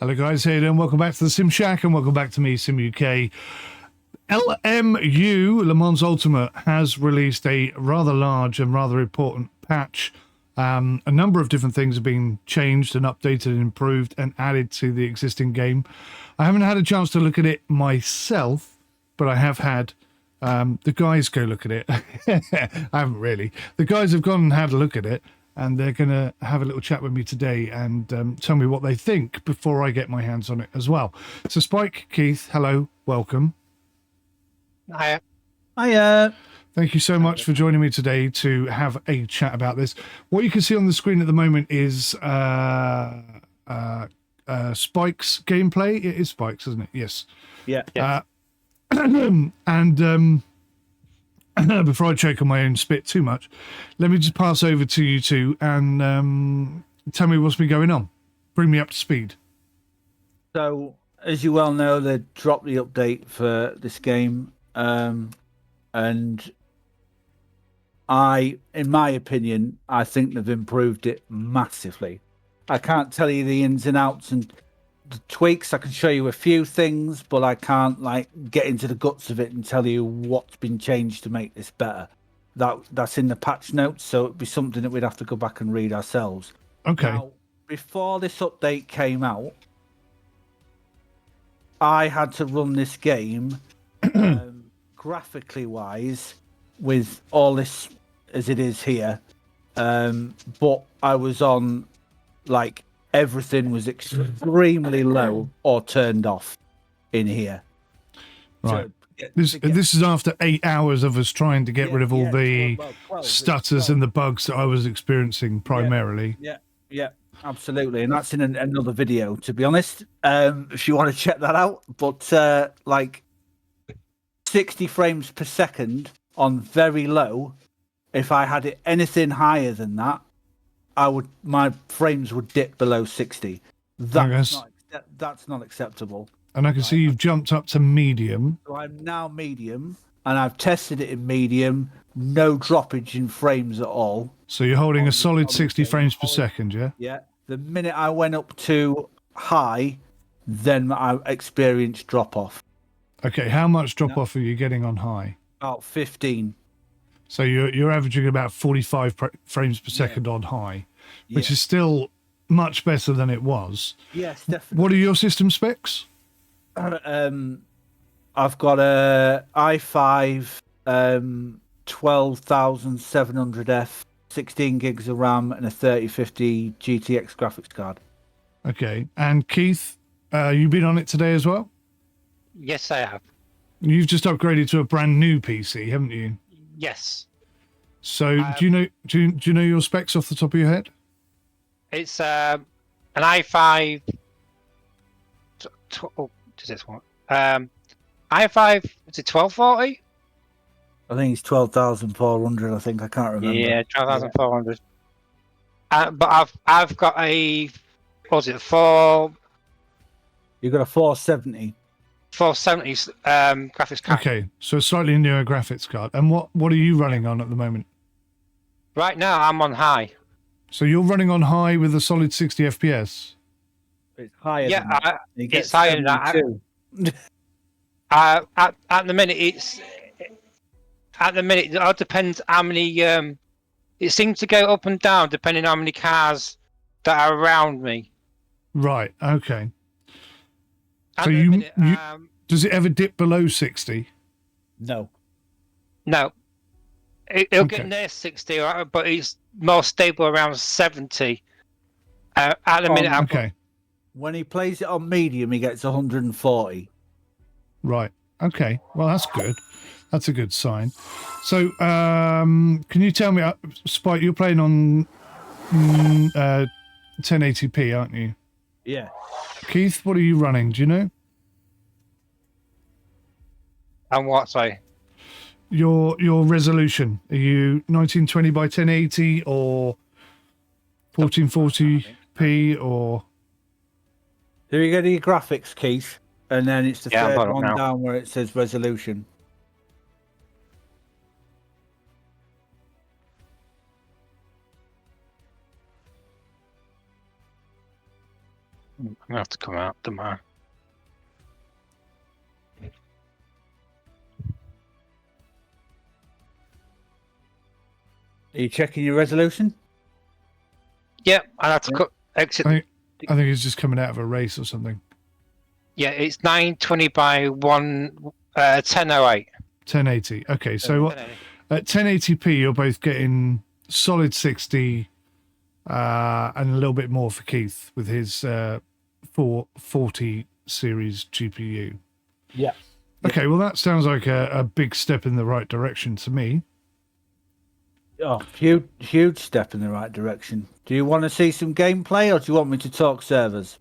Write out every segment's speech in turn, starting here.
Hello guys, how you doing? Welcome back to the Sim Shack and welcome back to me, 𝐶𝐞𝐞. LMU, Le Mans Ultimate, has released a rather large and rather important patch. A number of different things have been changed and updated and improved and added to the existing game. I haven't had a chance to look at it myself, but I have had the guys go look at it. I haven't really. The guys have gone and had a look at it, and they're going to have a little chat with me today and tell me what they think before I get my hands on it as well. So Spike, Keith, hello, welcome. Hiya. Hiya. Thank you so much for joining me today to have a chat about this. What you can see on the screen at the moment is Spike's gameplay. It is Spike's, isn't it? Yes. Yeah. And before I choke on my own spit too much, let me just pass over to you two and tell me what's been going on. Bring me up to speed. So, as you well know, they dropped the update for this game, and in my opinion, I think they've improved it massively. I can't tell you the ins and outs and the tweaks. I can show you a few things, but I can't get into the guts of it and tell you what's been changed to make this better. That's in the patch notes, so it'd be something that we'd have to go back and read ourselves. Okay. Now, before this update came out, I had to run this game graphically wise with all this as it is here, but I was on everything was extremely low or turned off in here. Right. This is after 8 hours of us trying to get rid of all the 12 stutters and the bugs that I was experiencing primarily. Yeah, absolutely. And that's in another video, to be honest, if you want to check that out. But 60 frames per second on very low, if I had it anything higher than that, my frames would dip below 60. That's not acceptable. And I can see you've jumped up to medium. So I'm now medium, and I've tested it in medium. No droppage in frames at all. So you're holding a solid 60 frames per second, yeah? Yeah. The minute I went up to high, then I experienced drop off. Okay, how much drop off are you getting on high? About 15. So you're averaging about 45 frames per second on high, which is still much better than it was. Yes, definitely. What are your system specs? I've got a i5 12700F, 16 gigs of RAM, and a 3050 GTX graphics card. Okay, and Keith, you've been on it today as well? Yes, I have. You've just upgraded to a brand new PC, haven't you? Yes. So do you know your specs off the top of your head? It's an i5. Does this one? i5. Is it 1240? I think it's 12,400. I think I can't remember. Yeah, 12,400. But I've got a. What was it? 4. You got a 470. 470 graphics card. Okay, so a slightly newer graphics card. And what are you running on at the moment? Right now, I'm on high. So you're running on high with a solid 60 FPS? It's higher. Yeah, than that. it's higher than that. At the minute, it all depends how many. It seems to go up and down depending on how many cars that are around me. Right. Okay. So you does it ever dip below 60? No. It'll get near 60, but it's more stable around 70. At the minute, okay. When he plays it on medium, he gets 140. Right. Okay. Well, that's good. That's a good sign. So, can you tell me, Spike, you're playing on 1080p, aren't you? Yeah. Keith, what are you running? Do you know? And what? Sorry. Your resolution. Are you 1920 by 1080 or 1440p or? There you go to your graphics, Keith, and then it's the third one now. down where it says resolution. gonna have to come out tomorrow. Are you checking your resolution? Yeah, I have to exit. I think he's just coming out of a race or something. Yeah, it's 920 by 1008. 1080. Okay, so what, at 1080p, you're both getting solid 60 and a little bit more for Keith with his 440 series GPU. Yeah. Okay, well, that sounds like a big step in the right direction to me. Oh, huge step in the right direction. Do you want to see some gameplay, or do you want me to talk servers?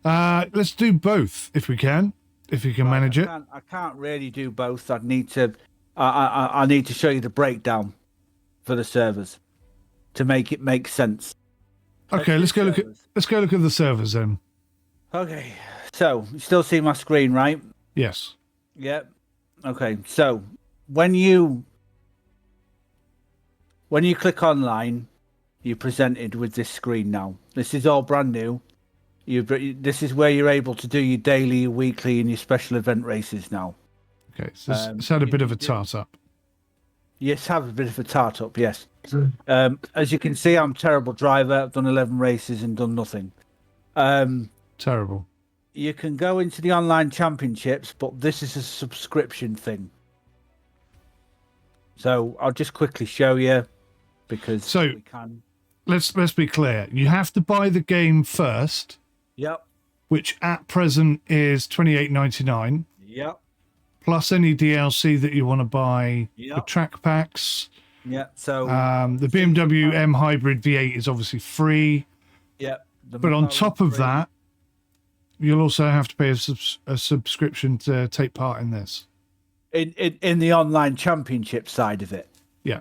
Let's do both if we can, if you can manage it. I can't really do both. I'd need to. I need to show you the breakdown for the servers to make it make sense. Okay, let's go look at the servers then. Okay, so you still see my screen, right? Yes. Yep. Okay, so when you click online, you're presented with this screen now. This is all brand new. This is where you're able to do your daily, your weekly, and your special event races now. Okay, so it's had a bit of a tart up. Yes, have a bit of a tart up, yes. As you can see, I'm a terrible driver. I've done 11 races and done nothing. Terrible. You can go into the online championships, but this is a subscription thing. So I'll just quickly show you because we can. Let's be clear. You have to buy the game first. Yep. Which at present is $28.99. Yep. Plus any DLC that you want to buy. Yep. The track packs. Yeah. So the BMW M Hybrid V8 is obviously free. Yep. But on top of that, you'll also have to pay a subscription to take part in this. In the online championship side of it. Yeah.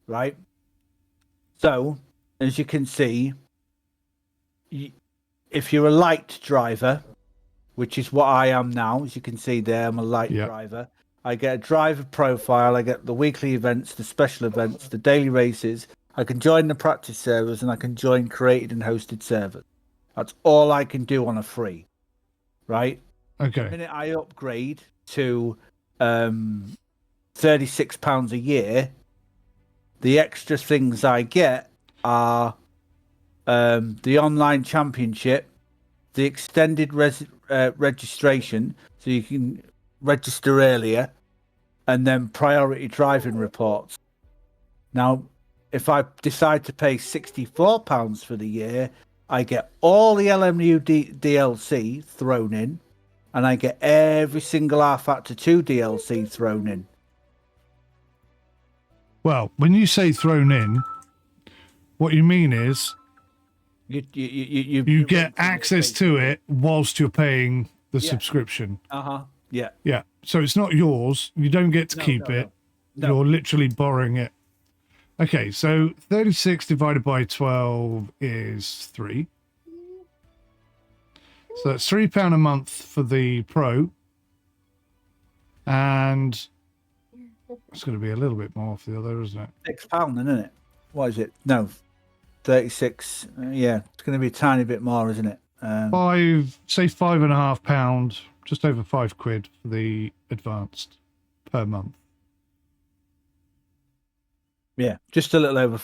Right. So, as you can see, if you're a light driver, which is what I am now, as you can see there, I'm a light driver. I get a driver profile. I get the weekly events, the special events, the daily races. I can join the practice servers, and I can join created and hosted servers. That's all I can do on a free, right? Okay. The minute I upgrade to £36 a year, the extra things I get are the online championship, the extended registration, so you can register earlier, and then priority driving reports. Now, if I decide to pay £64 for the year, I get all the LMU DLC thrown in, and I get every single R-Factor 2 DLC thrown in. Well, when you say thrown in, what you mean is you get access to it whilst you're paying the subscription. Yeah. Yeah. So it's not yours. You don't get to keep it. No. You're literally borrowing it. Okay, so 36 divided by 12 is 3. So that's £3 a month for the Pro. And it's going to be a little bit more for the other, isn't it? £6 then, isn't it? What is it? No, 36. Yeah, it's going to be a tiny bit more, isn't it? Say £5.50, just over £5 for the advanced per month. Yeah, just a little over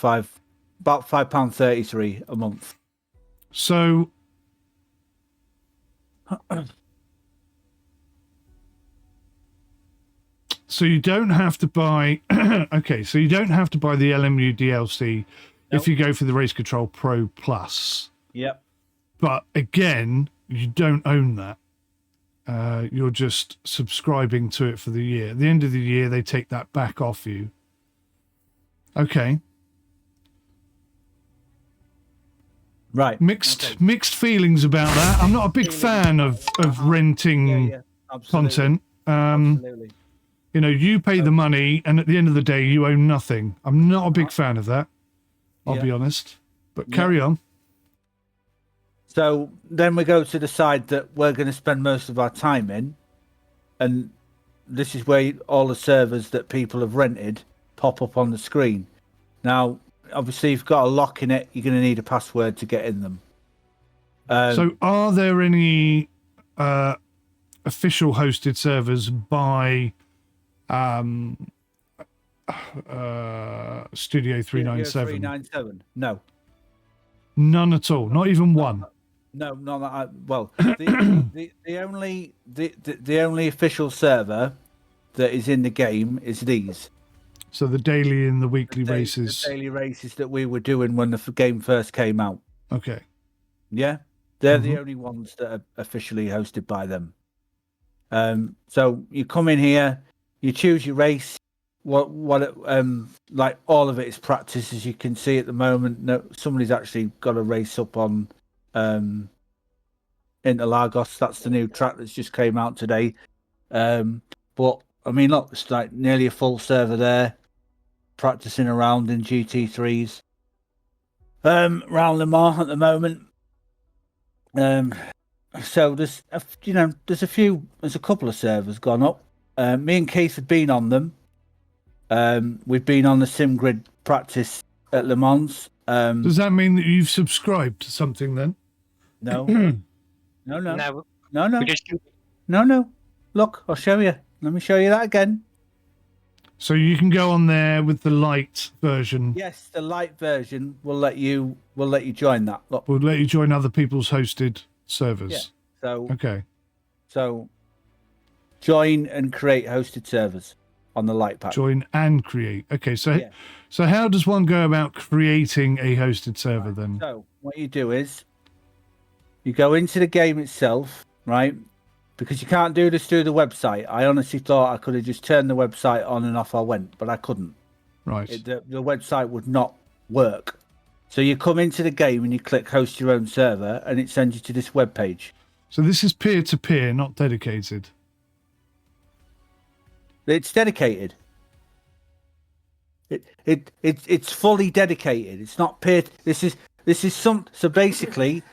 about £5.33 a month. So you don't have to buy okay, so you don't have to buy the LMU DLC if you go for the Race Control Pro Plus. Yep. But again, you don't own that. You're just subscribing to it for the year. At the end of the year, they take that back off you. Okay. Right. Mixed feelings about that. I'm not a big fan of renting content. Absolutely. You know, you pay the money, and at the end of the day, you own nothing. I'm not a big fan of that. I'll be honest. But carry on. So then we go to the side that we're going to spend most of our time in, and this is where all the servers that people have rented pop up on the screen. Now, obviously, you've got a lock in it. You're going to need a password to get in them. So are there any official hosted servers by Studio 397? 397. No. None at all. Not even one. No, not that. Well, the only official server that is in the game is these. So the daily and the weekly races. The daily races that we were doing when the game first came out. Okay. Yeah, they're the only ones that are officially hosted by them. So you come in here, you choose your race. Like all of it is practice, as you can see at the moment. No, somebody's actually got a race up on Interlagos. That's the new track that's just came out today. But I mean, look, it's like nearly a full server there, practicing around in GT3s. Round Le Mans at the moment. So there's there's a couple of servers gone up. Me and Keith have been on them. We've been on the SimGrid practice at Le Mans. Does that mean that you've subscribed to something then? No. No. Look, I'll show you. Let me show you that again. So you can go on there with the light version. Yes, the light version will let you join that. Look. We'll let you join other people's hosted servers. Yeah. So okay. So join and create hosted servers on the light pack. Join and create. Okay, so so how does one go about creating a hosted server then? So what you do is you go into the game itself, right? Because you can't do this through the website. I honestly thought I could have just turned the website on and off I went, but I couldn't. Right. The website would not work. So you come into the game and you click host your own server and it sends you to this web page. So this is peer-to-peer, not dedicated. It's dedicated. It's fully dedicated. It's not peer. So basically,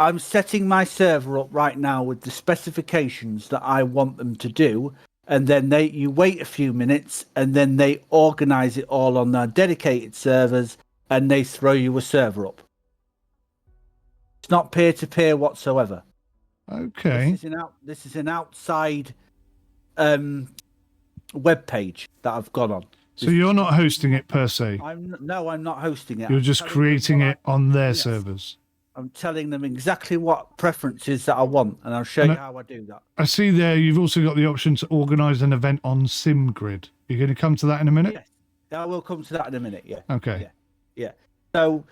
I'm setting my server up right now with the specifications that I want them to do, and then you wait a few minutes, and then they organize it all on their dedicated servers, and they throw you a server up. It's not peer to peer whatsoever. Okay. This is an outside web page that I've got on. So you're not hosting it per se? I'm not hosting it. You're just creating it on their servers? I'm telling them exactly what preferences that I want, and I'll show you how I do that. I see there you've also got the option to organise an event on SimGrid. You're going to come to that in a minute? Yes, I will come to that in a minute, yeah. Okay. Yeah. So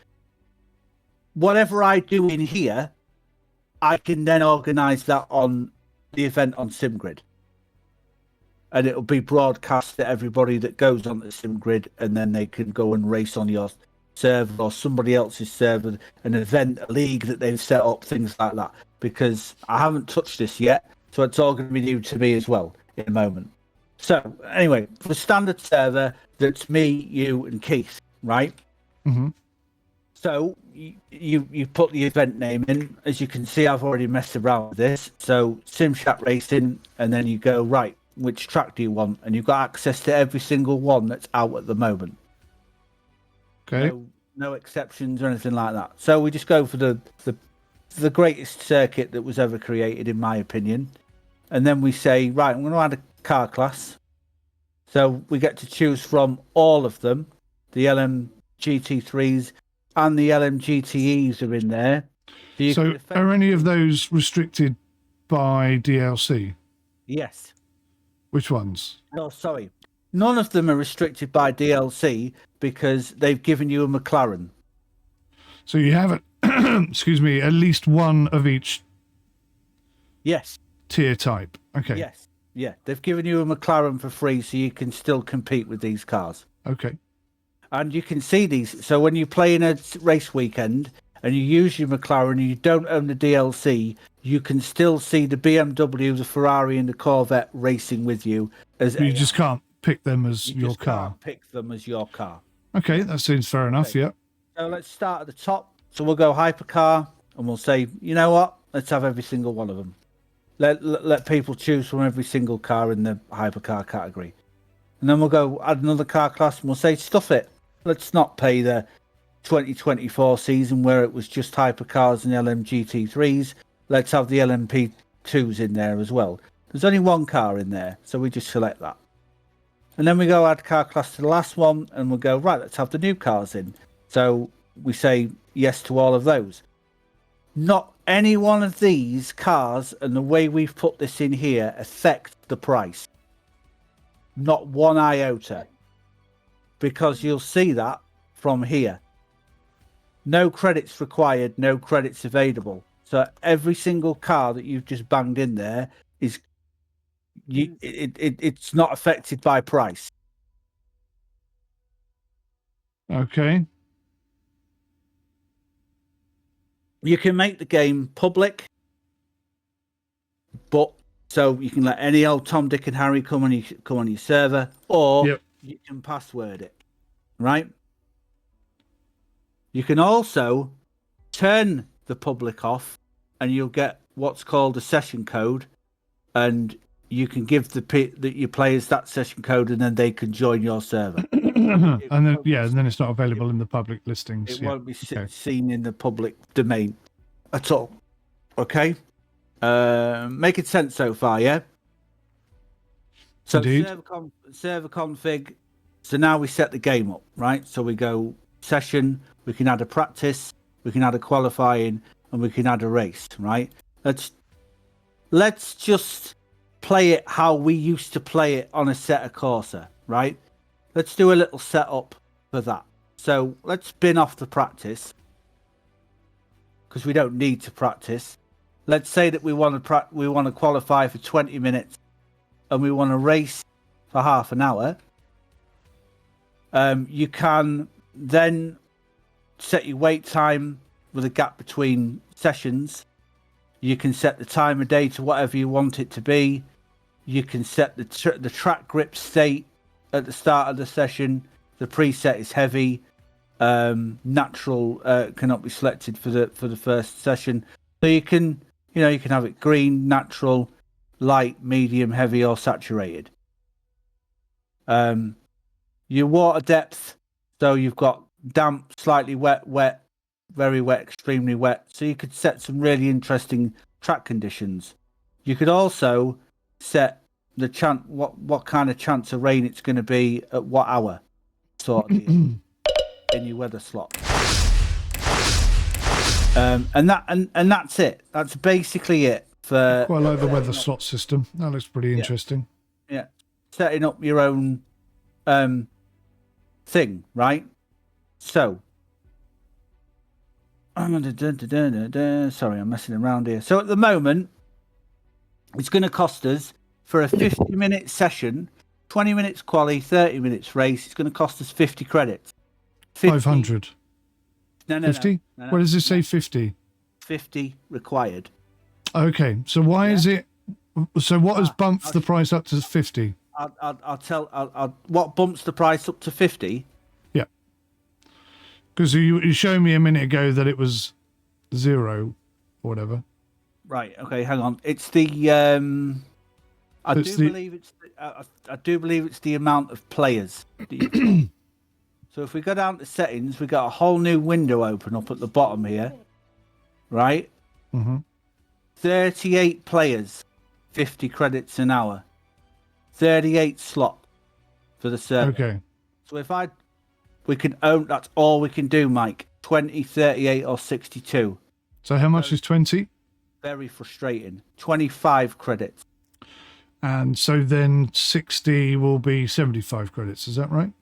whatever I do in here, I can then organise that on the event on SimGrid. And it'll be broadcast to everybody that goes on the SimGrid, and then they can go and race on your server or somebody else's server, an event, a league that they've set up, things like that. Because I haven't touched this yet, so it's all going to be new to me as well in a moment. So anyway, for standard server, that's me, you, and Keith, right? Mm-hmm. So you put the event name in. As you can see, I've already messed around with this. So SimChat Racing, and then you go, right, which track do you want? And you've got access to every single one that's out at the moment. Okay. No exceptions or anything like that. So we just go for the greatest circuit that was ever created, in my opinion. And then we say, right, I'm going to add a car class. So we get to choose from all of them. The LM GT3s and the LM GTEs are in there. So are any of those restricted by DLC? Yes. Which ones? No, sorry. None of them are restricted by DLC because they've given you a McLaren. So you have, excuse me, at least one of each tier type. Okay. Yes. Yeah. They've given you a McLaren for free so you can still compete with these cars. Okay. And you can see these. So when you play in a race weekend and you use your McLaren and you don't own the DLC, you can still see the BMW, the Ferrari, and the Corvette racing with you. You just can't pick them as your car. Can't pick them as your car. Okay, that seems fair enough. Yeah. So let's start at the top. So we'll go hypercar, and we'll say, you know what? Let's have every single one of them. Let people choose from every single car in the hypercar category, and then we'll go add another car class, and we'll say, stuff it. Let's not pay the 2024 season where it was just hypercars and LMGT3s. Let's have the LMP2s in there as well. There's only one car in there, so we just select that. And then we go add car class to the last one, and we'll go, right, let's have the new cars in. So we say yes to all of those. Not any one of these cars and the way we've put this in here affect the price. Not one iota. Because you'll see that from here. No credits required, no credits available. So every single car that you've just banged in there is it's not affected by price. Okay. You can make the game public, but so you can let any old Tom, Dick, and Harry come on your server, or you can password it, right? You can also turn the public off, and you'll get what's called a session code, and you can give your players that session code, and then they can join your server. And then it's not available in the public listings. It won't be seen in the public domain at all. Okay, making sense so far, yeah. So server config. So now we set the game up, right? So we go session. We can add a practice. We can add a qualifying, and we can add a race, right? Let's just play it how we used to play it on a Assetto Corsa, right? Let's do a little setup for that. So let's bin off the practice because we don't need to practice. Let's say that we want to qualify for 20 minutes and we want to race for half an hour. You can then set your wait time with a gap between sessions. You can set the time of day to whatever you want it to be. You can set the track grip state at the start of the session. The preset is heavy. Natural cannot be selected for the first session. So you can have it green, natural, light, medium, heavy, or saturated. Your water depth. So you've got damp, slightly wet, wet, very wet, extremely wet. So you could set some really interesting track conditions. You could also set the what kind of chance of rain it's going to be at what hour, sort of in your weather slot. And that's it. That's basically it for. Quite like the weather slot system. That looks pretty interesting. Yeah, setting up your own thing, right? So. Sorry, I'm messing around here. So at the moment, it's going to cost us for a 50-minute session, 20 minutes quali, 30 minutes race. It's going to cost us 50 credits. 500. No. 50? No. What does it say? 50. 50 required. Okay, so why is it? So what has bumped the price up to 50? I'll what bumps the price up to 50? Because you showed me a minute ago that it was 0 or whatever. Right. Okay. Hang on. It's the. I do believe it's the amount of players that you've got. So if we go down to settings, we got a whole new window open up at the bottom here. Right. 38 players, 50 credits an hour. 38 slot for the server. Okay. So we can own, that's all we can do, Mike. 20, 38, or 62. So how much is 20? Very frustrating. 25 credits. And so then 60 will be 75 credits. Is that right?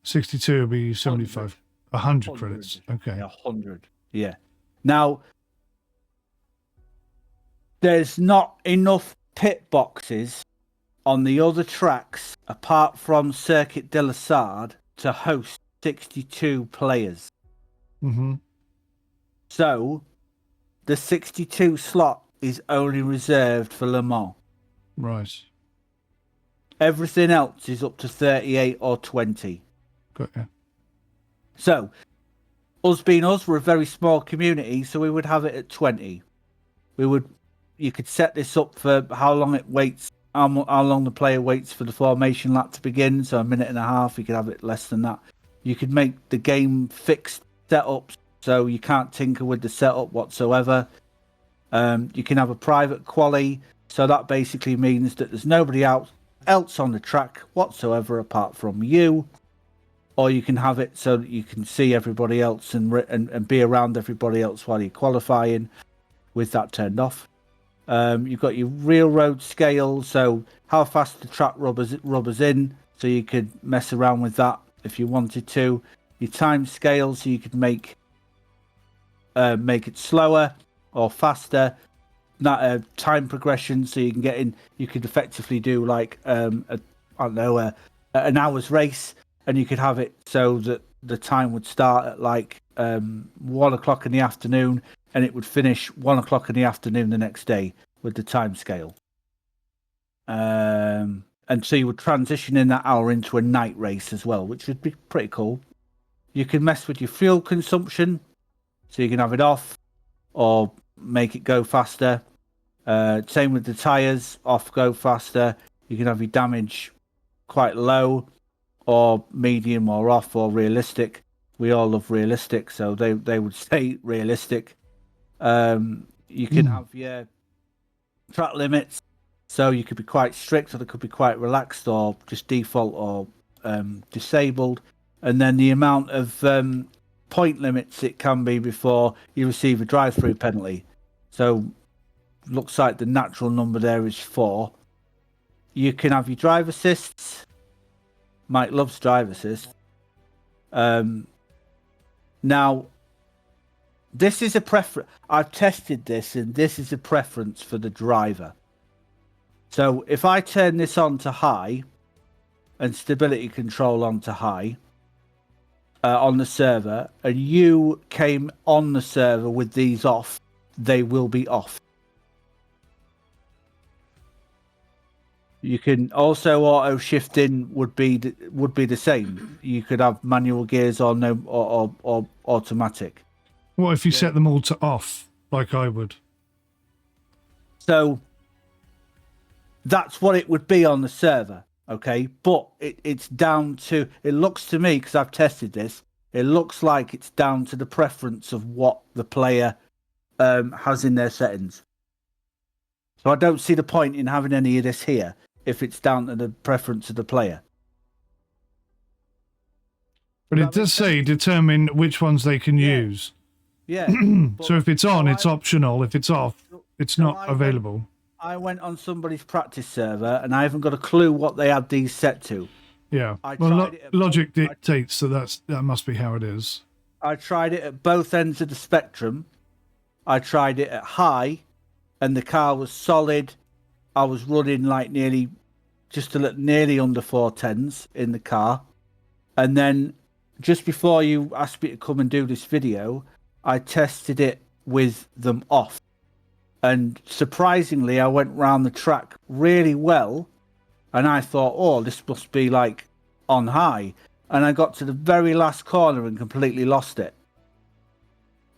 62 will be 75. 100 credits. Okay. 100. Yeah. Now, there's not enough pit boxes on the other tracks, apart from Circuit de la Sarde, to host 62 players. So, the 62 slot is only reserved for Le Mans. Right. Everything else is up to 38 or 20. Got you. So, us being us, we're a very small community, so we would have it at 20. You could set this up for how long it waits. How long the player waits for the formation lap to begin. So a minute and a half. You could have it less than that. You could make the game fixed setups, so you can't tinker with the setup whatsoever. You can have a private quali, so that basically means that there's nobody else on the track whatsoever apart from you. Or you can have it so that you can see everybody else and be around everybody else while you're qualifying with that turned off. You've got your real road scale, so how fast the track rubbers in, so you could mess around with that if you wanted to. Your time scale, so you could make it slower or faster. Not time progression, so you can get in. You could effectively do like an hour's race, and you could have it so that the time would start at like 1 o'clock in the afternoon, and it would finish 1 o'clock in the afternoon the next day with the time scale. And so you would transition in that hour into a night race as well, which would be pretty cool. You can mess with your fuel consumption, so you can have it off or make it go faster. Same with the tires, off, go faster. You can have your damage quite low or medium or off or realistic. We all love realistic, so they would say realistic. You can have your track limits, so you could be quite strict or they could be quite relaxed or just default or disabled. And then the amount of point limits it can be before you receive a drive-through penalty. So looks like the natural number there is 4. You can have your drive assists. Mike loves drive assist. Now, this is a preference. I've tested this, and this is a preference for the driver. So if I turn this on to high and stability control on to high on the server, and you came on the server with these off, they will be off. You can also auto shifting would be the same. You could have manual gears or no or automatic. What if you set them all to off, like I would? So that's what it would be on the server, okay? But it's down to, it looks to me, because I've tested this, it looks like it's down to the preference of what the player has in their settings. So I don't see the point in having any of this here if it's down to the preference of the player. But it does say determine which ones they can use. Yeah. So if it's on, it's optional. If it's off, it's not available. I went on somebody's practice server and I haven't got a clue what they had these set to. Yeah. Well, logic dictates, so that must be how it is. I tried it at both ends of the spectrum. I tried it at high, and the car was solid. I was running like nearly under 410s in the car. And then just before you asked me to come and do this video, I tested it with them off. And surprisingly, I went round the track really well. And I thought, oh, this must be like on high. And I got to the very last corner and completely lost it.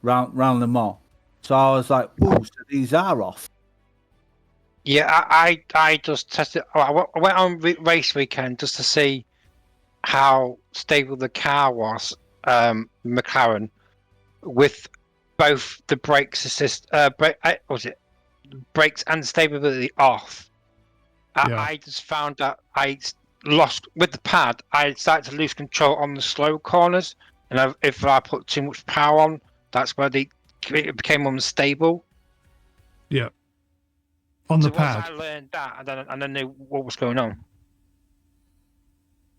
Round them all. So I was like, oh, so these are off. Yeah, I just tested. I went on race weekend just to see how stable the car was, McLaren, with both the brakes assist, brakes and stability off. Yeah. I just found that I lost with the pad. I started to lose control on the slow corners, and if I put too much power on, that's where it became unstable. Yeah. On the so pad. Once I learned that, and then knew what was going on.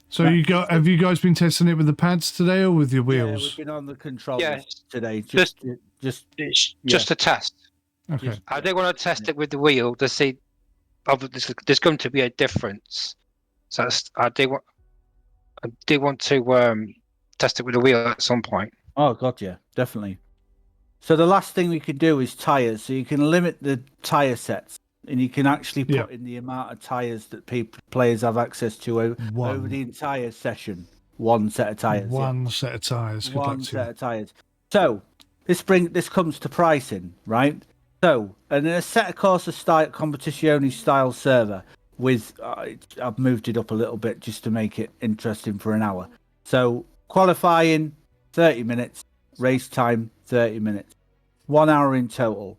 So have you guys been testing it with the pads today or with your wheels? Yeah, we've been on the controllers today. Just a test. Okay. I do want to test it with the wheel to see. There's going to be a difference. So I do want to test it with the wheel at some point. Oh god, yeah, definitely. So the last thing we could do is tires. So you can limit the tire sets, and you can actually put in the amount of tires that players have access to over the entire session. One set of tires. One set of tires. One set of tires. So this comes to pricing, right? So, and in a set of course style competizione style server with I've moved it up a little bit just to make it interesting for an hour. So qualifying 30 minutes, race time 30 minutes, 1 hour in total,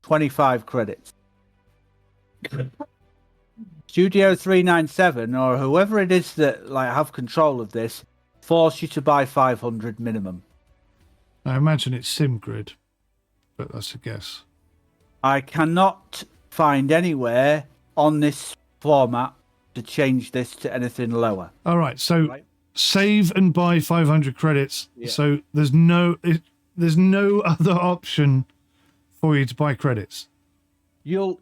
25 credits. Studio 397 or whoever it is that like have control of this force you to buy 500 minimum. I imagine it's SimGrid, but that's a guess. I cannot find anywhere on this format to change this to anything lower. All right, so save and buy 500 credits. Yeah. So there's no other option for you to buy credits. No.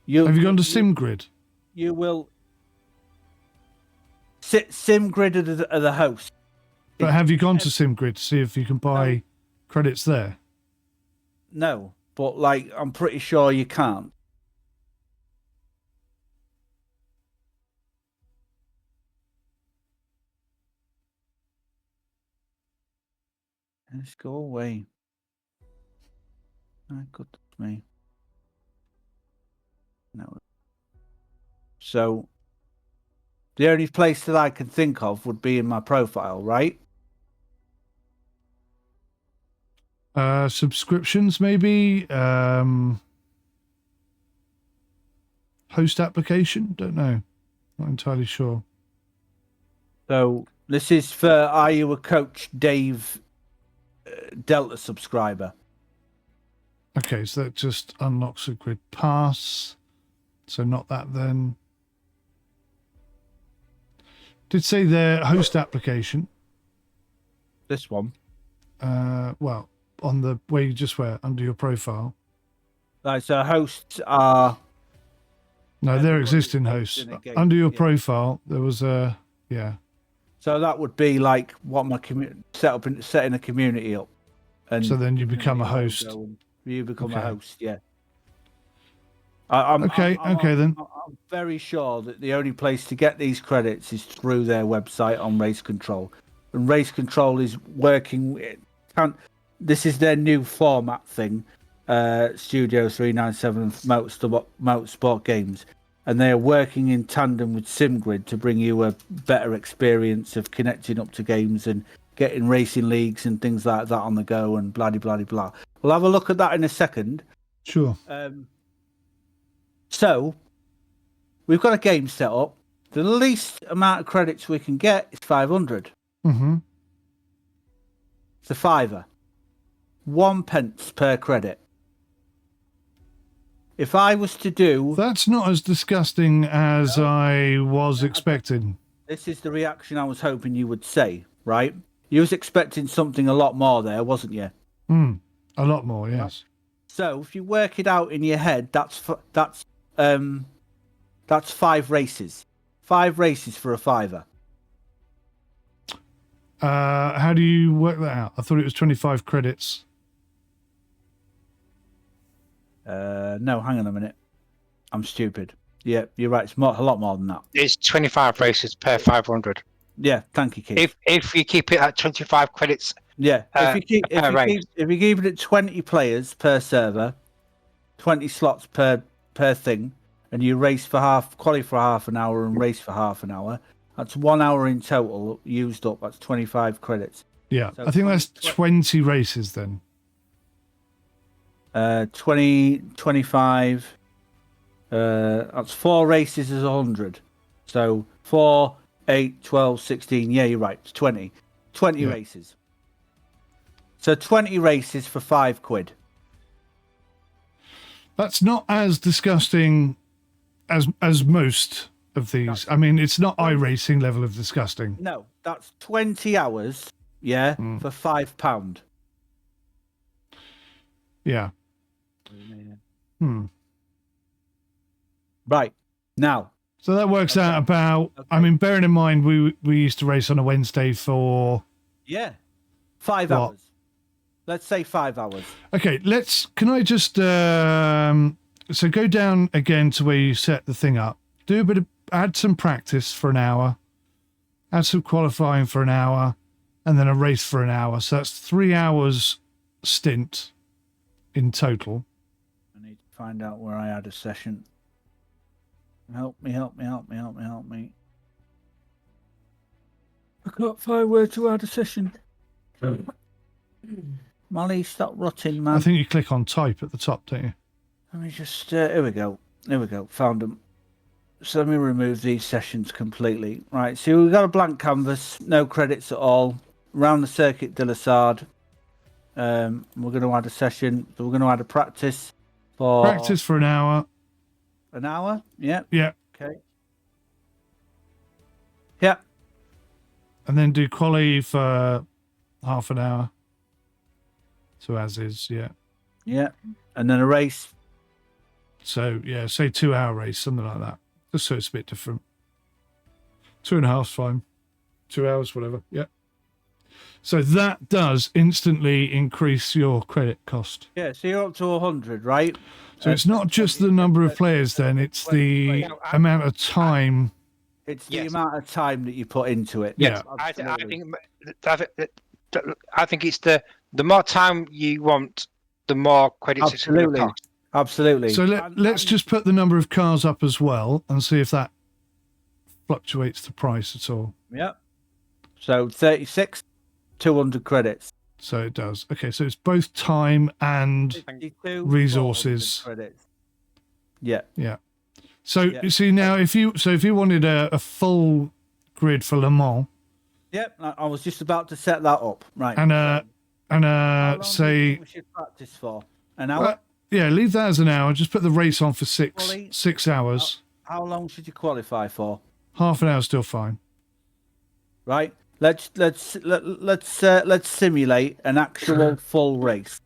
Have you gone to SimGrid? You will. SimGrid are the host. But have you gone to SimGrid to see if you can buy credits there? No, but like I'm pretty sure you can't. Let's go away. My goodness me. No. So the only place that I can think of would be in my profile, right? Subscriptions, maybe. Host application. Don't know. Not entirely sure. So this is for Are You a Coach Dave Delta subscriber. Okay, so that just unlocks a grid pass. So not that then. Did say their host application. This one. Well, on the where you just were under your profile. Right, so hosts are. No, they're existing hosts. Under your profile, there was a So that would be like what my setting a community up, and so then you become a host. You become a host, yeah. Okay, then. I'm very sure that the only place to get these credits is through their website on Race Control, and Race Control is working. This is their new format thing, Studio 397 Motorsport Games, and they are working in tandem with SimGrid to bring you a better experience of connecting up to games and getting racing leagues and things like that on the go and blah blah blah blah. We'll have a look at that in a second. Sure. So we've got a game set up. The least amount of credits we can get is 500. Mm-hmm. It's a £5. 1 pence per credit. If I was to do... That's not as disgusting as I was expecting. This is the reaction I was hoping you would say, right? You was expecting something a lot more there, wasn't you? A lot more, yes. So if you work it out in your head, that's 5 races. 5 races for a £5. How do you work that out? I thought it was 25 credits. No, hang on a minute. I'm stupid. Yeah, you're right. It's a lot more than that. It's 25 races per 500. Yeah, thank you, Keith. If you keep it at 25 credits. Yeah, if you keep it at 20 players per server, 20 slots per thing, and you race for qualify for half an hour and race for half an hour, that's 1 hour in total used up. That's 25 credits. Yeah, so I think that's 20 races then. 20, 25. That's 4 races is 100. So 4, 8, 12, 16. Yeah, you're right. It's 20. 20 races. So 20 races for £5. That's not as disgusting as most of these. I mean, it's not iRacing level of disgusting. No, that's 20 hours, for £5. Yeah. Right. Now. So that works out about, I mean, bearing in mind we used to race on a Wednesday for... Yeah. 5 hours. Let's say 5 hours. Okay, can I just, so go down again to where you set the thing up. Add some practice for an hour, add some qualifying for an hour, and then a race for an hour. So that's 3 hours stint in total. I need to find out where I had a session. Help me. I can't find where to add a session. Molly, stop rotting, man. I think you click on type at the top, don't you? Let me just, here we go. There we go. Found them. So let me remove these sessions completely. Right, so we've got a blank canvas, no credits at all. Around the Circuit de la 𝐸. We're going to add a session. So we're going to add a practice for... Practice for an hour. An hour? Yeah. Yeah. Okay. Yeah. And then do quali for half an hour. So as is, yeah. Yeah. And then a race. So, yeah, say 2 hour race, something like that. Just so it's a bit different. 2.5's fine. 2 hours, whatever. Yeah. So that does instantly increase your credit cost. Yeah, so you're up to 100, right? So it's not just the number of players then, it's the amount of time. It's the amount of time that you put into it. Yeah. I think it's the more time you want, the more credits it's going to cost. Absolutely. So let's just put the number of cars up as well and see if that fluctuates the price at all. Yep. So 36, 200 credits. So it does. Okay, so it's both time and 52, resources. 400 credits. Yeah. Yeah. So you see now, if you wanted a full grid for Le Mans. Yep. I was just about to set that up. Right. And say we should practice for an hour. Yeah, leave that as an hour. Just put the race on for 6 hours. How long should you qualify for? Half an hour still fine. Right. Let's simulate an actual full race.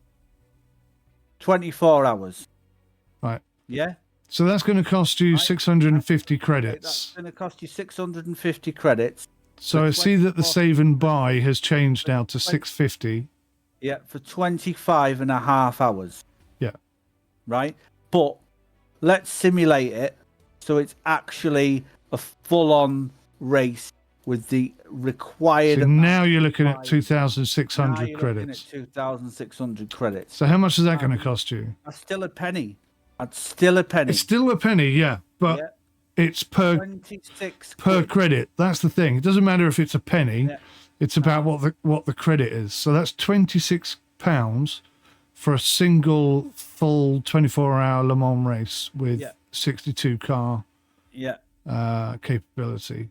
24 hours. Right. Yeah. So that's going to cost you 650 credits. That's going to cost you 650 credits. So I see that the save and buy has changed now to 650. Yeah, for 25.5 hours. Yeah. Right? But let's simulate it so it's actually a full-on race with the required... So now you're looking at 2,600 credits. 2,600 credits. So how much is that going to cost you? That's still a penny. That's still a penny. It's still a penny, yeah. But it's per 26 credit. That's the thing. It doesn't matter if it's a penny. Yeah. It's about what the credit is. So that's £26 for a single full 24-hour Le Mans race with 62 car capability.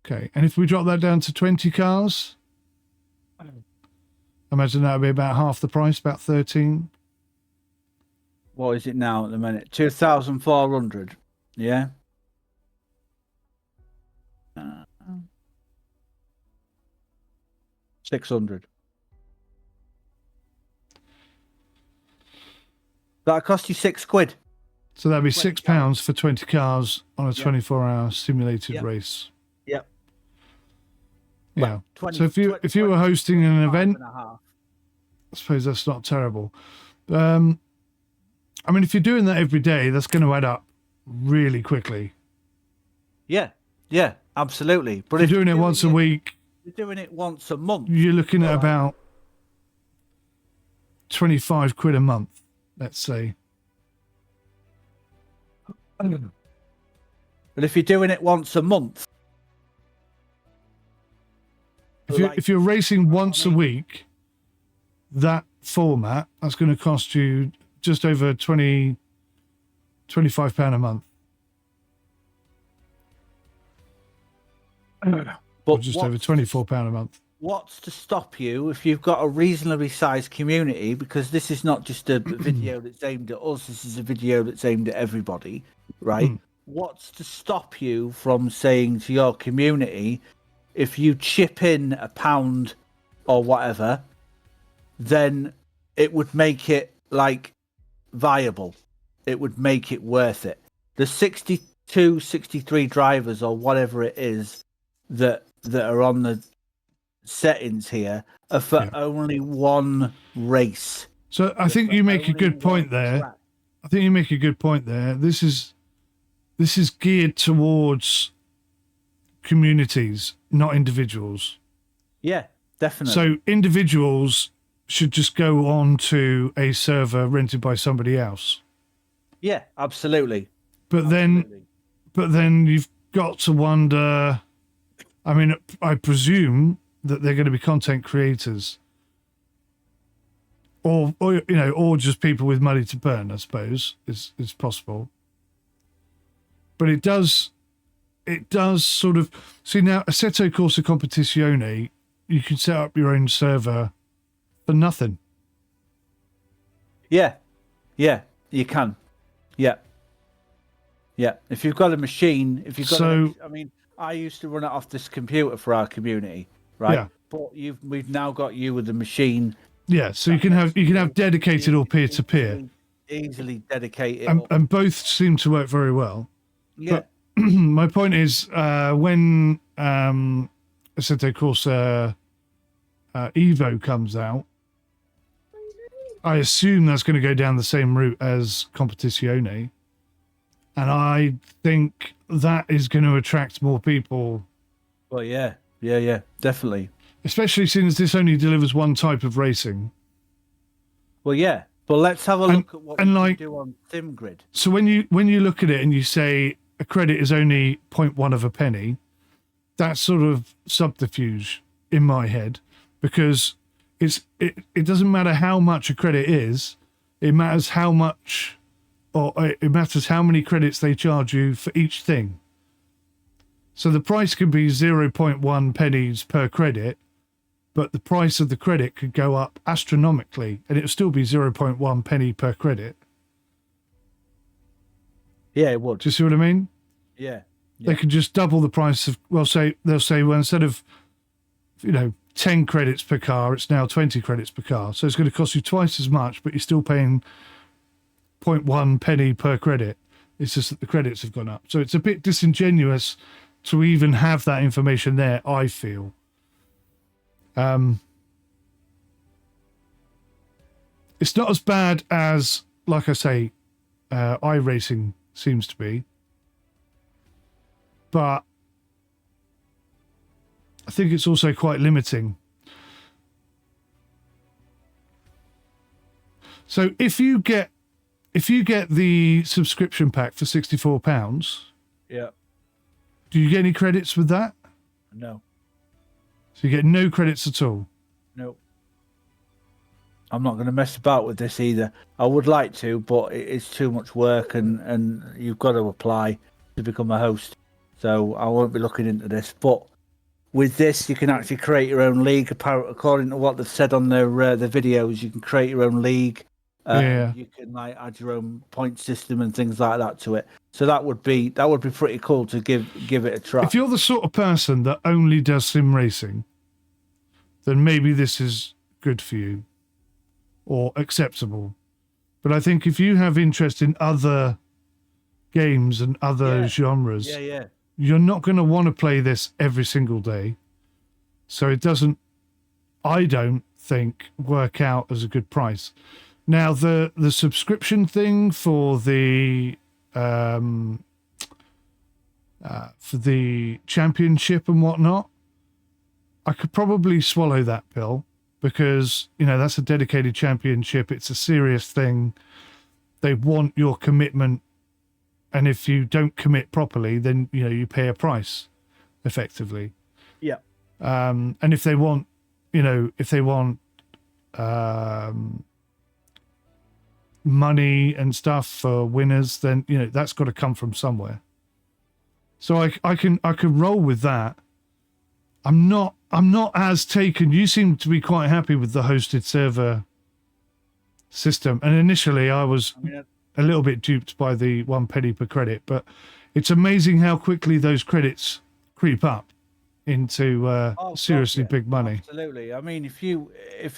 Okay, and if we drop that down to 20 cars, imagine that would be about half the price, about 13. What is it now at the minute? 2,400. Yeah. 600. That'll cost you £6. So that'd be £6 for 20 cars on a 24-hour simulated race. Yep. Yeah. So if you were hosting an event, I suppose that's not terrible. I mean, if you're doing that every day, that's going to add up really quickly. Yeah. Yeah, absolutely. But if you're doing it once a week, you're doing it once a month. You're looking at about £25 a month, let's say. But if you're doing it once a month, if you're racing once a week, that format, that's going to cost you just over £25 a month. But or just over £24 a month. What's to stop you if you've got a reasonably sized community? Because this is not just a video that's aimed at us. This is a video that's aimed at everybody, right? What's to stop you from saying to your community, if you chip in £1 or whatever, then it would make it like viable. It would make it worth it. The 62, 63 drivers or whatever it is that are on the settings here are for only one race. So I think you make a good point there. I think you make a good point there. This is geared towards communities, not individuals. Yeah, definitely. So individuals should just go on to a server rented by somebody else. Yeah, absolutely. But then you've got to wonder I mean, I presume that they're going to be content creators, or or just people with money to burn. I suppose is possible. But it does sort of see now. 𝐶𝐸 𝐐𝐵 Competizione, you can set up your own server for nothing. Yeah, you can. Yeah. If you've got a machine, I mean, I used to run it off this computer for our community, right? Yeah. But we've now got you with the machine. Yeah, so you can have dedicated or peer to peer, easily dedicated, and both seem to work very well. Yeah. But my point is, when 𝐶𝐸 𝐐𝐵 Evo comes out, I assume that's going to go down the same route as Competizione. And I think that is going to attract more people. Well, yeah, definitely. Especially since this only delivers one type of racing. Well, yeah, but let's have a look at what we can do on SimGrid. So when you look at it and you say a credit is only 0.1 of a penny, that's sort of subterfuge in my head, because it doesn't matter how much a credit is, it matters how much, or it matters how many credits they charge you for each thing. So the price could be 0.1 pennies per credit, but the price of the credit could go up astronomically, and it would still be 0.1 penny per credit. Yeah, it would. Do you see what I mean? Yeah. They could just double the price of, they'll say, well, instead of, 10 credits per car, it's now 20 credits per car. So it's going to cost you twice as much, but you're still paying 0.1 penny per credit. It's just that the credits have gone up. So it's a bit disingenuous to even have that information there, I feel. It's not as bad as, like I say, iRacing seems to be. But I think it's also quite limiting. So if you get the subscription pack for £64, yeah, do you get any credits with that? No. So you get no credits at all? No. I'm not going to mess about with this either. I would like to, but it's too much work, and you've got to apply to become a host. So I won't be looking into this. But with this, you can actually create your own league. According to what they've said on their videos, you can create your own league. You can add your own point system and things like that to it. So that would be pretty cool to give it a try. If you're the sort of person that only does sim racing, then maybe this is good for you or acceptable. But I think if you have interest in other games and other genres, you're not going to want to play this every single day. So it doesn't, I don't think, work out as a good price. Now, the subscription thing for the championship and whatnot, I could probably swallow that pill, because that's a dedicated championship. It's a serious thing. They want your commitment, and if you don't commit properly, then you pay a price, effectively. Yeah. And if they want, money and stuff for winners, then that's got to come from somewhere. So I can roll with that. I'm not as taken. You seem to be quite happy with the hosted server system, and initially I was a little bit duped by the 1 penny per credit, but it's amazing how quickly those credits creep up into seriously big money. Absolutely. I mean, if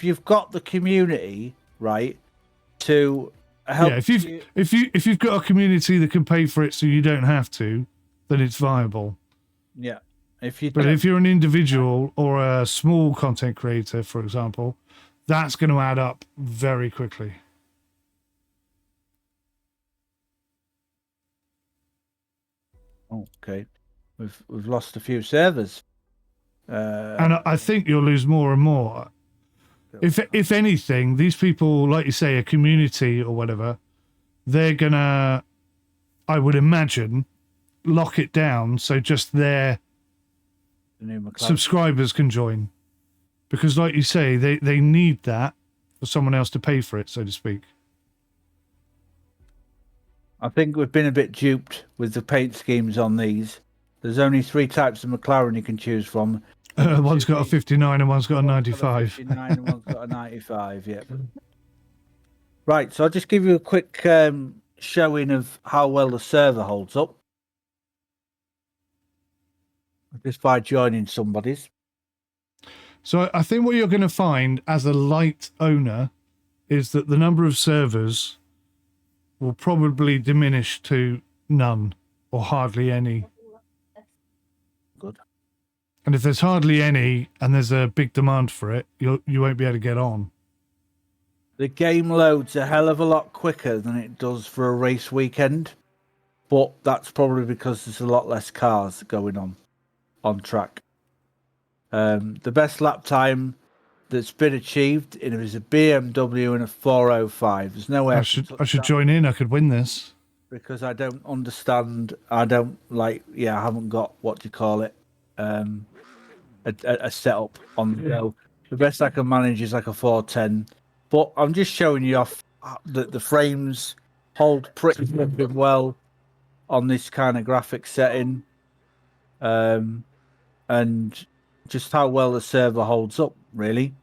you've got the community right to help, if you've got a community that can pay for it, so you don't have to, then it's viable. Yeah. If you're an individual or a small content creator, for example, that's going to add up very quickly. Okay, we've lost a few servers, and I think you'll lose more and more. If anything, these people, like you say, a community or whatever, they're gonna, I would imagine, lock it down so just their The new McLaren. subscribers can join, because, like you say, they need that for someone else to pay for it, so to speak. I think we've been a bit duped with the paint schemes on these. There's only 3 types of McLaren you can choose from. One's got a 59 and one's got a One's 95. got a 59 and one's got a 95, yeah. Right, so I'll just give you a quick showing of how well the server holds up. Just by joining somebody's. So I think what you're going to find as a light owner is that the number of servers will probably diminish to none or hardly any. Good. And if there's hardly any and there's a big demand for it, you won't be able to get on. The game loads a hell of a lot quicker than it does for a race weekend, but that's probably because there's a lot less cars going on track. The best lap time that's been achieved is a BMW and a 405. There's no way I should join in. I could win this. Because I don't understand. I don't like. Yeah, I haven't got what do you call it? A setup on the go. The best I can manage is like a 410. But I'm just showing you off that the frames hold pretty well on this kind of graphic setting, and just how well the server holds up, really.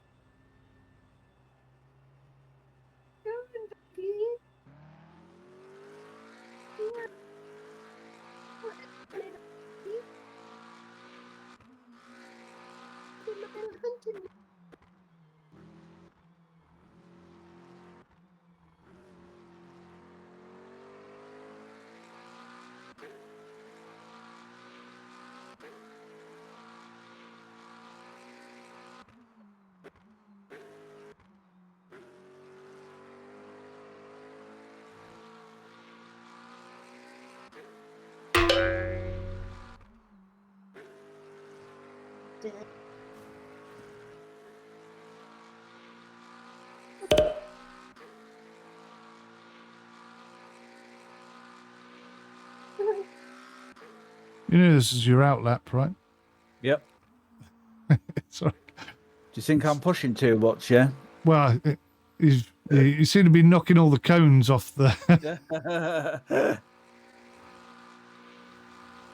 You know this is your outlap, right? Yep. Sorry. Do you think I'm pushing too much? Yeah. Well, you seem to be knocking all the cones off the.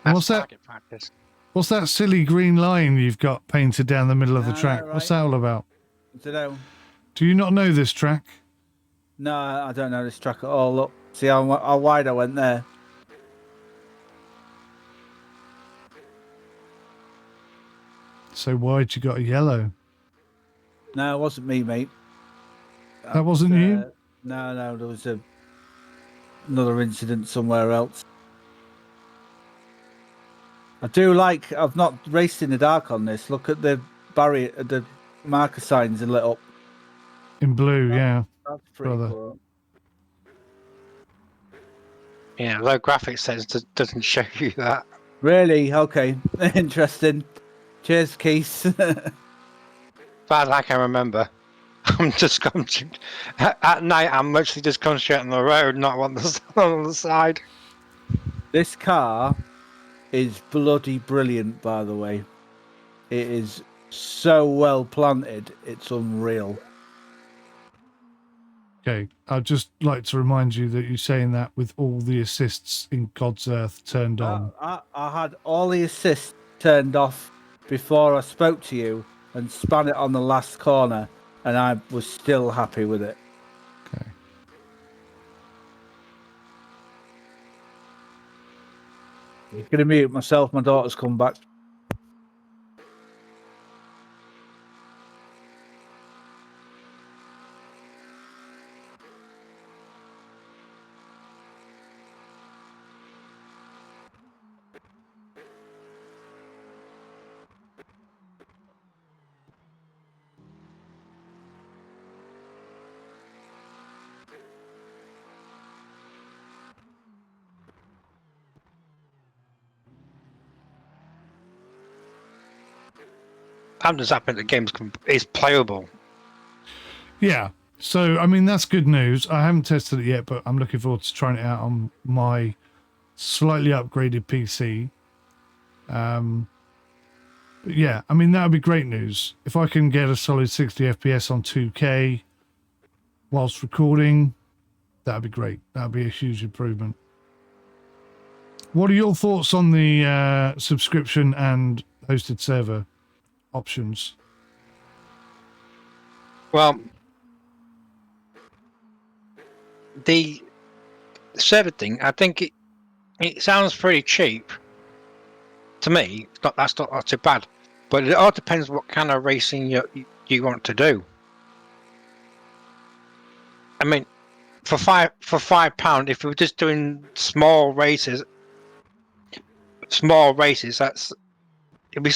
What's that? Practice. What's that silly green line you've got painted down the middle of the track? Right. What's that all about? I don't know. Do you not know this track? No, I don't know this track at all. Look, see how wide I went there. So why'd you got a yellow? No, it wasn't me, mate. That wasn't you? No, there was another incident somewhere else. I do like. I've not raced in the dark on this. Look at the barrier, the marker signs are lit up. In blue, yeah. That's pretty Brother. cool. Yeah, low graphics settings doesn't show you that. Really? Okay. Interesting. Cheers, Keith. Bad like I remember. At night. I'm literally just concentrating on the road, not on the side. This car is bloody brilliant, by the way. It is so well planted. It's unreal. Okay, I'd just like to remind you that you're saying that with all the assists in God's earth turned on. I had all the assists turned off before I spoke to you and span it on the last corner, and I was still happy with it. Okay. I'm going to mute myself. My daughter's come back. I'm just happy the game is playable. Yeah, so, I mean, that's good news. I haven't tested it yet, but I'm looking forward to trying it out on my slightly upgraded PC. Yeah, I mean, that would be great news. If I can get a solid 60 FPS on 2K whilst recording, that would be great. That would be a huge improvement. What are your thoughts on the subscription and hosted server options? Well, the server thing, I think it sounds pretty cheap. To me, that's not too bad. But it all depends what kind of racing you want to do. I mean, for £5, if we were just doing small races, that's it'd be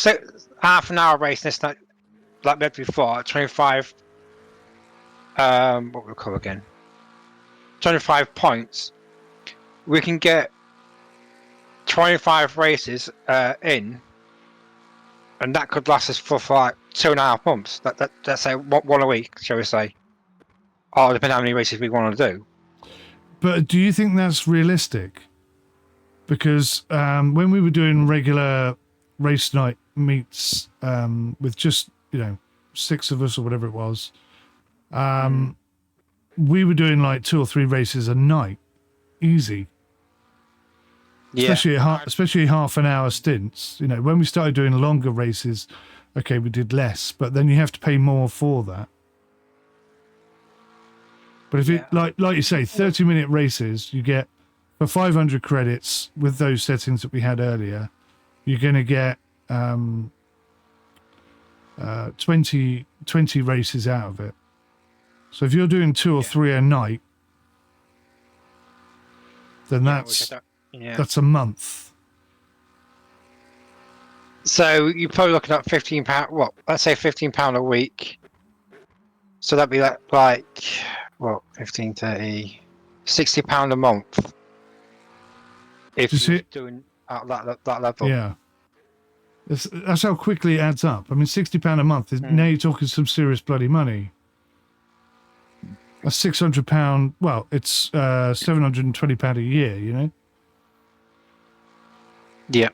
half an hour race. This like we had before, 25. What we call again? 25 points. We can get 25 races in, and that could last us for like 2.5 months. Let's say one a week, shall we say? Or depending on how many races we want to do. But do you think that's realistic? Because when we were doing regular race night meets with just 6 of us or whatever it was, we were doing like 2 or 3 races a night, easy. Yeah. Especially half an hour stints. When we started doing longer races, okay, we did less, but then you have to pay more for that. But if it like you say, 30-minute races, you get for 500 credits with those settings that we had earlier, you're going to get 20 races out of it. So if you're doing 2 or 3 a night, then that's a month. So you're probably looking at £15. What? Let's say £15 a week. So that'd be like 15, 30, £60 a month. If you're doing at that level. Yeah. That's how quickly it adds up. I mean, £60 a month is now you're talking some serious bloody money. A £600. Well, it's £720 a year. Yeah.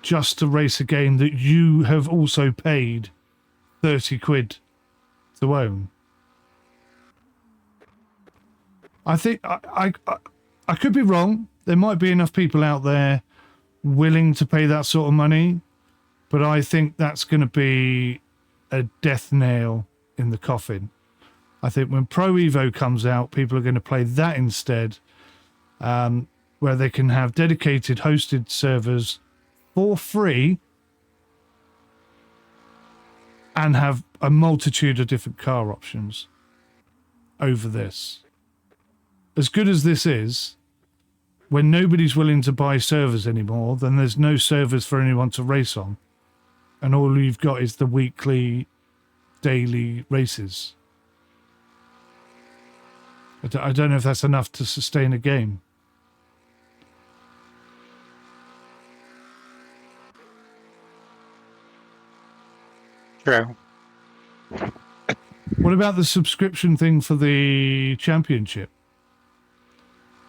Just to race a game that you have also paid 30 quid to own. I think I could be wrong. There might be enough people out there willing to pay that sort of money, but I think that's going to be a death nail in the coffin. I think when Pro Evo comes out, people are going to play that instead, where they can have dedicated hosted servers for free and have a multitude of different car options over this. As good as this is, when nobody's willing to buy servers anymore, then there's no servers for anyone to race on. And all you've got is the weekly, daily races. I don't know if that's enough to sustain a game. True. What about the subscription thing for the championship?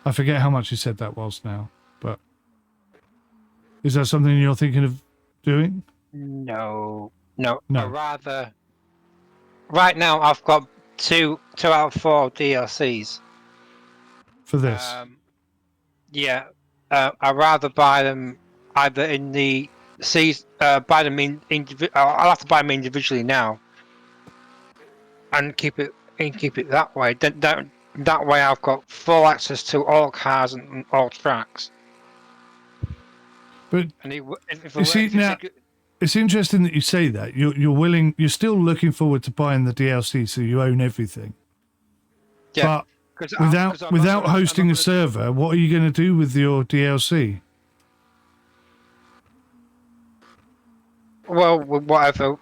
I forget how much you said that was now, but is that something you're thinking of doing? No. Rather, right now I've got two out of 4 DLCs For this? I'd rather buy them either in the season. Buy them I'll have to buy them individually now, and keep it that way. That way, I've got full access to all cars and all tracks. But it's interesting that you say that. You're still looking forward to buying the DLC, so you own everything. Yeah. But without hosting a server, what are you going to do with your DLC? Well, whatever.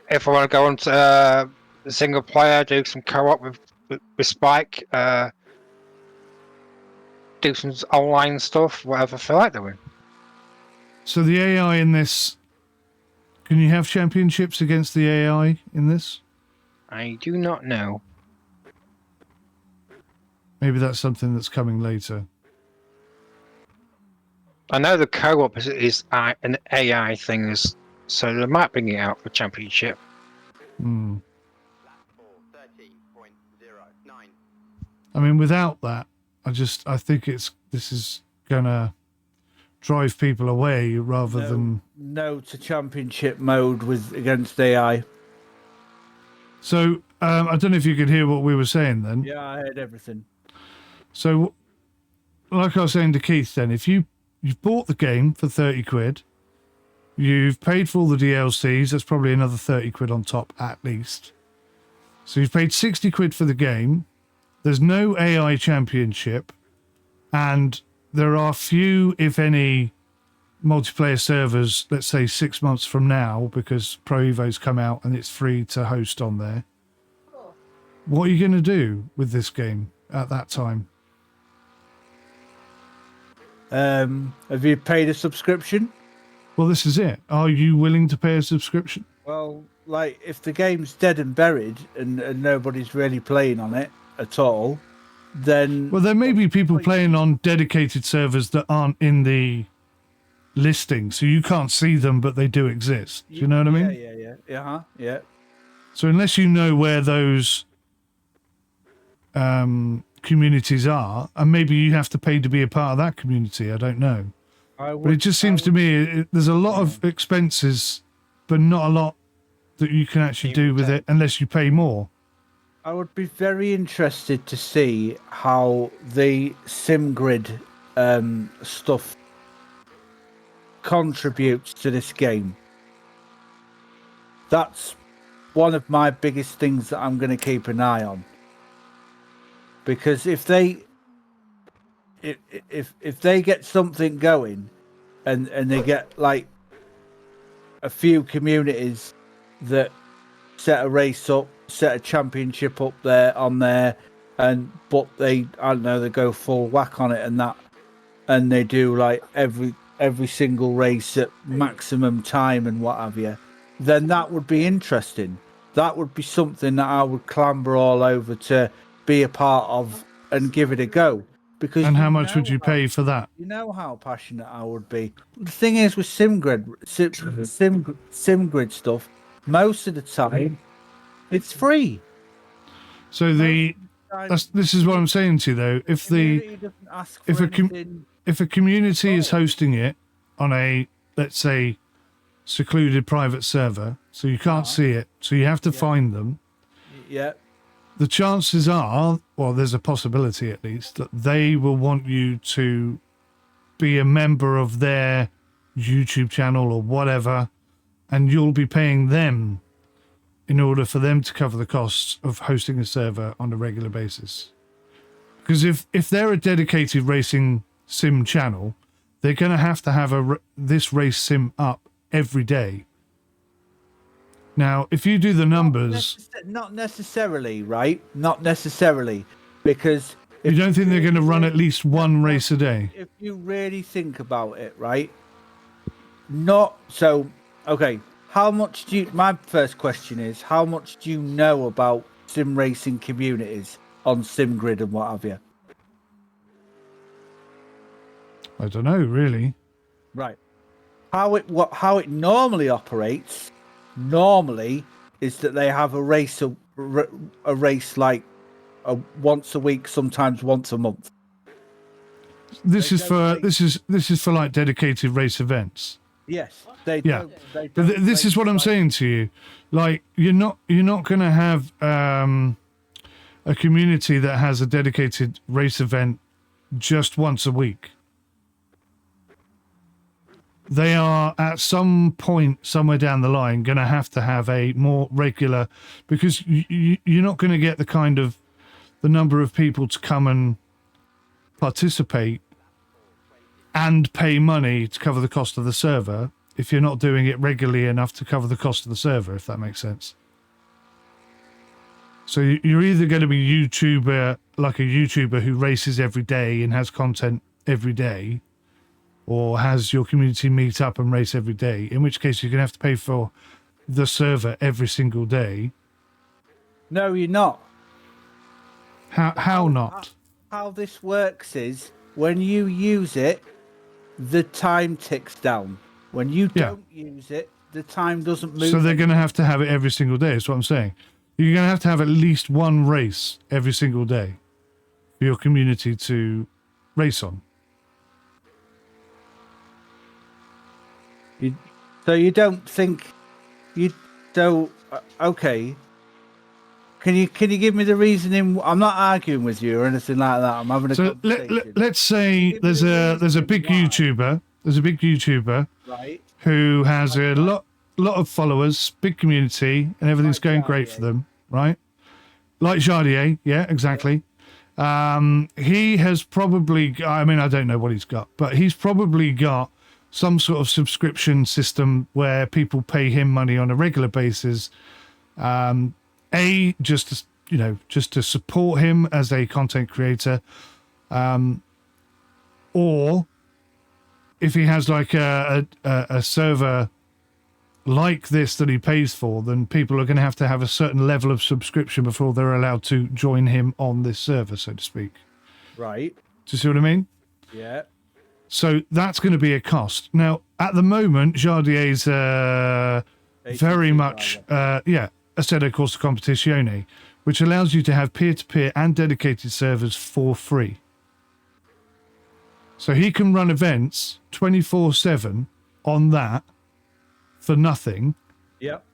If I want to go on to single player, do some co-op with Spike, do some online stuff, whatever I feel like doing. So the AI in this, can you have championships against the AI in this? I do not know. Maybe that's something that's coming later. I know the co-op is an AI thing, so they might bring it out for championship. Hmm. I mean, without that, I think this is gonna drive people away rather than. No to championship mode against AI. So I don't know if you could hear what we were saying then. Yeah, I heard everything. So, like I was saying to Keith, then if you've bought the game for 30 quid, you've paid for all the DLCs. That's probably another 30 quid on top at least. So you've paid 60 quid for the game. There's no AI championship, and there are few, if any, multiplayer servers, let's say 6 months from now, because Pro Evo's come out and it's free to host on there. What are you going to do with this game at that time? Have you paid a subscription? Well, this is it. Are you willing to pay a subscription? Well, like, if the game's dead and buried and nobody's really playing on it at all, then... Well, there may be people playing on dedicated servers that aren't in the listing, so you can't see them, but they do exist. Do you know what I mean? Yeah. So unless you know where those communities are, and maybe you have to pay to be a part of that community, I don't know. But it just seems to me there's a lot of expenses, but not a lot that you can actually do with it unless you pay more. I would be very interested to see how the SimGrid stuff contributes to this game. That's one of my biggest things that I'm going to keep an eye on, because if they get something going and they get like a few communities that set a race up, set a championship up on there, but they, I don't know, they go full whack on it and that, and they do like every single race at maximum time and what have you, then that would be interesting. That would be something that I would clamber all over to be a part of and give it a go. Because and how much would you pay for that? You know how passionate I would be. The thing is with SimGrid stuff, most of the time it's free. So this is what I'm saying to you though. If a community is hosting it on a, let's say, secluded private server, so you can't see it, so you have to find them. Yeah. The chances are, well, there's a possibility at least, that they will want you to be a member of their YouTube channel or whatever, and you'll be paying them in order for them to cover the costs of hosting a server on a regular basis. Because if they're a dedicated racing sim channel, they're going to have this race sim up every day. Now, if you do the numbers... Not necessarily, right? Not necessarily. Because... You don't think they're going to run at least one race a day? If you really think about it, right? Not... So, okay. How much do you... My first question is, how much do you know about sim racing communities on SimGrid and what have you? I don't know, really. Right. How it normally operates... Normally, is that they have a race like once a week, sometimes once a month. This is for like dedicated race events. Yes, they yeah. Don't, but this is what I'm saying to you. Like you're not going to have a community that has a dedicated race event just once a week. They are at some point somewhere down the line going to have a more regular, because you're not going to get the number of people to come and participate and pay money to cover the cost of the server if you're not doing it regularly enough to cover the cost of the server, if that makes sense. So you're either going to be like a YouTuber who races every day and has content every day, or has your community meet up and race every day, in which case you're going to have to pay for the server every single day. No, you're not. How not? How this works is when you use it, the time ticks down. When you don't use it, the time doesn't move. So they're going to have it every single day. That's what I'm saying. You're going to have at least one race every single day for your community to race on. So you don't think okay. Can you give me the reasoning? I'm not arguing with you or anything like that. I'm having a conversation. Let's say there's a big YouTuber. There's a big YouTuber right, who has a lot of followers, big community, and everything's going great for them, right? Like 𝐍𝐤𝐴, yeah, exactly. He has probably, I mean, I don't know what he's got, but he's probably got some sort of subscription system where people pay him money on a regular basis. Just to support him as a content creator, or if he has like a server like this that he pays for, then people are going to have a certain level of subscription before they're allowed to join him on this server, so to speak. Right. Do you see what I mean? Yeah. So that's going to be a cost. Now, at the moment, 𝐍𝐤𝐴's very much, a 𝐍𝐤𝐴 𝐐𝐴, which allows you to have peer-to-peer and dedicated servers for free. So he can run events 24/7 on that for nothing,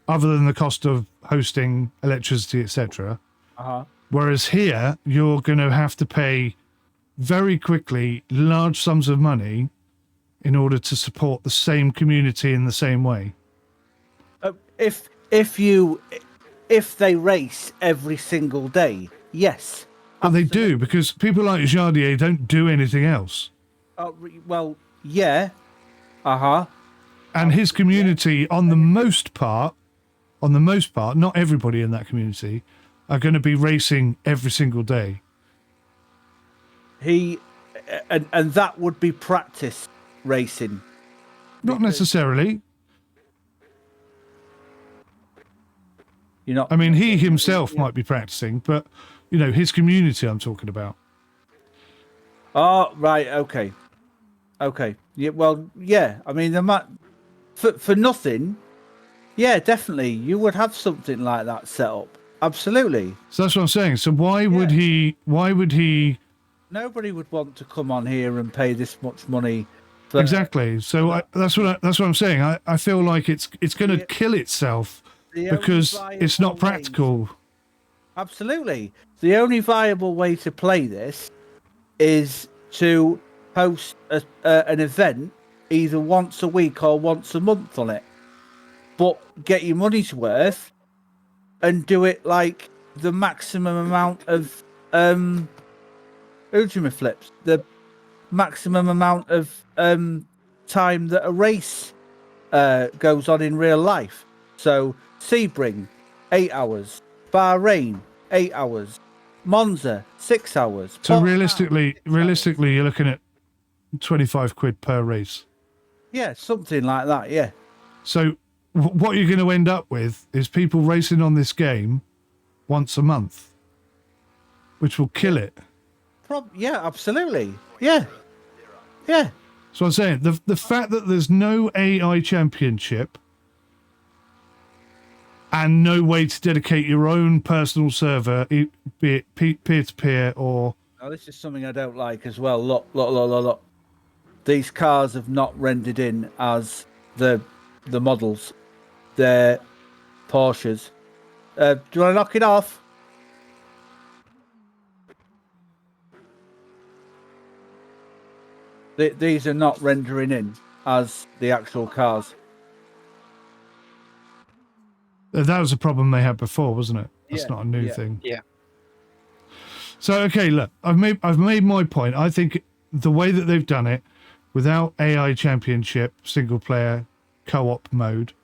other than the cost of hosting, electricity, etc. Whereas here, you're going to have to pay very quickly large sums of money in order to support the same community in the same way. If they race every single day, yes. But they do, because people like 𝐍𝐤𝐴 don't do anything else. Well, yeah. And his community, on the most part, not everybody in that community, are going to be racing every single day. And that would be practice racing. Not necessarily. You're not. I mean, he himself might be practicing, but his community I'm talking about. Oh, right. Okay. Yeah. Well, yeah. I mean, there might for nothing. Yeah, definitely. You would have something like that set up. Absolutely. So that's what I'm saying. So why would he? Nobody would want to come on here and pay this much money. Exactly. So that's what I'm saying. I feel like it's going to kill itself because it's not practical. Absolutely. The only viable way to play this is to host an event either once a week or once a month on it, but get your money's worth and do it like the maximum amount of ultimate flips, the maximum amount of time that a race goes on in real life. So Sebring, 8 hours. Bahrain, 8 hours. Monza, 6 hours. So realistically, you're looking at £25 per race. Yeah, something like that. Yeah. So what you're going to end up with is people racing on this game once a month, which will kill it. Yeah, absolutely. Yeah. So I'm saying the fact that there's no AI championship and no way to dedicate your own personal server, be it peer-to-peer or... Now, this is something I don't like as well. Look. These cars have not rendered in as the models. They're Porsches. Do you want to knock it off? These are not rendering in as the actual cars. That was a problem they had before, wasn't it? That's not a new thing. Yeah. So, okay, look, I've made my point. I think the way that they've done it, without AI Championship, single-player, co-op mode,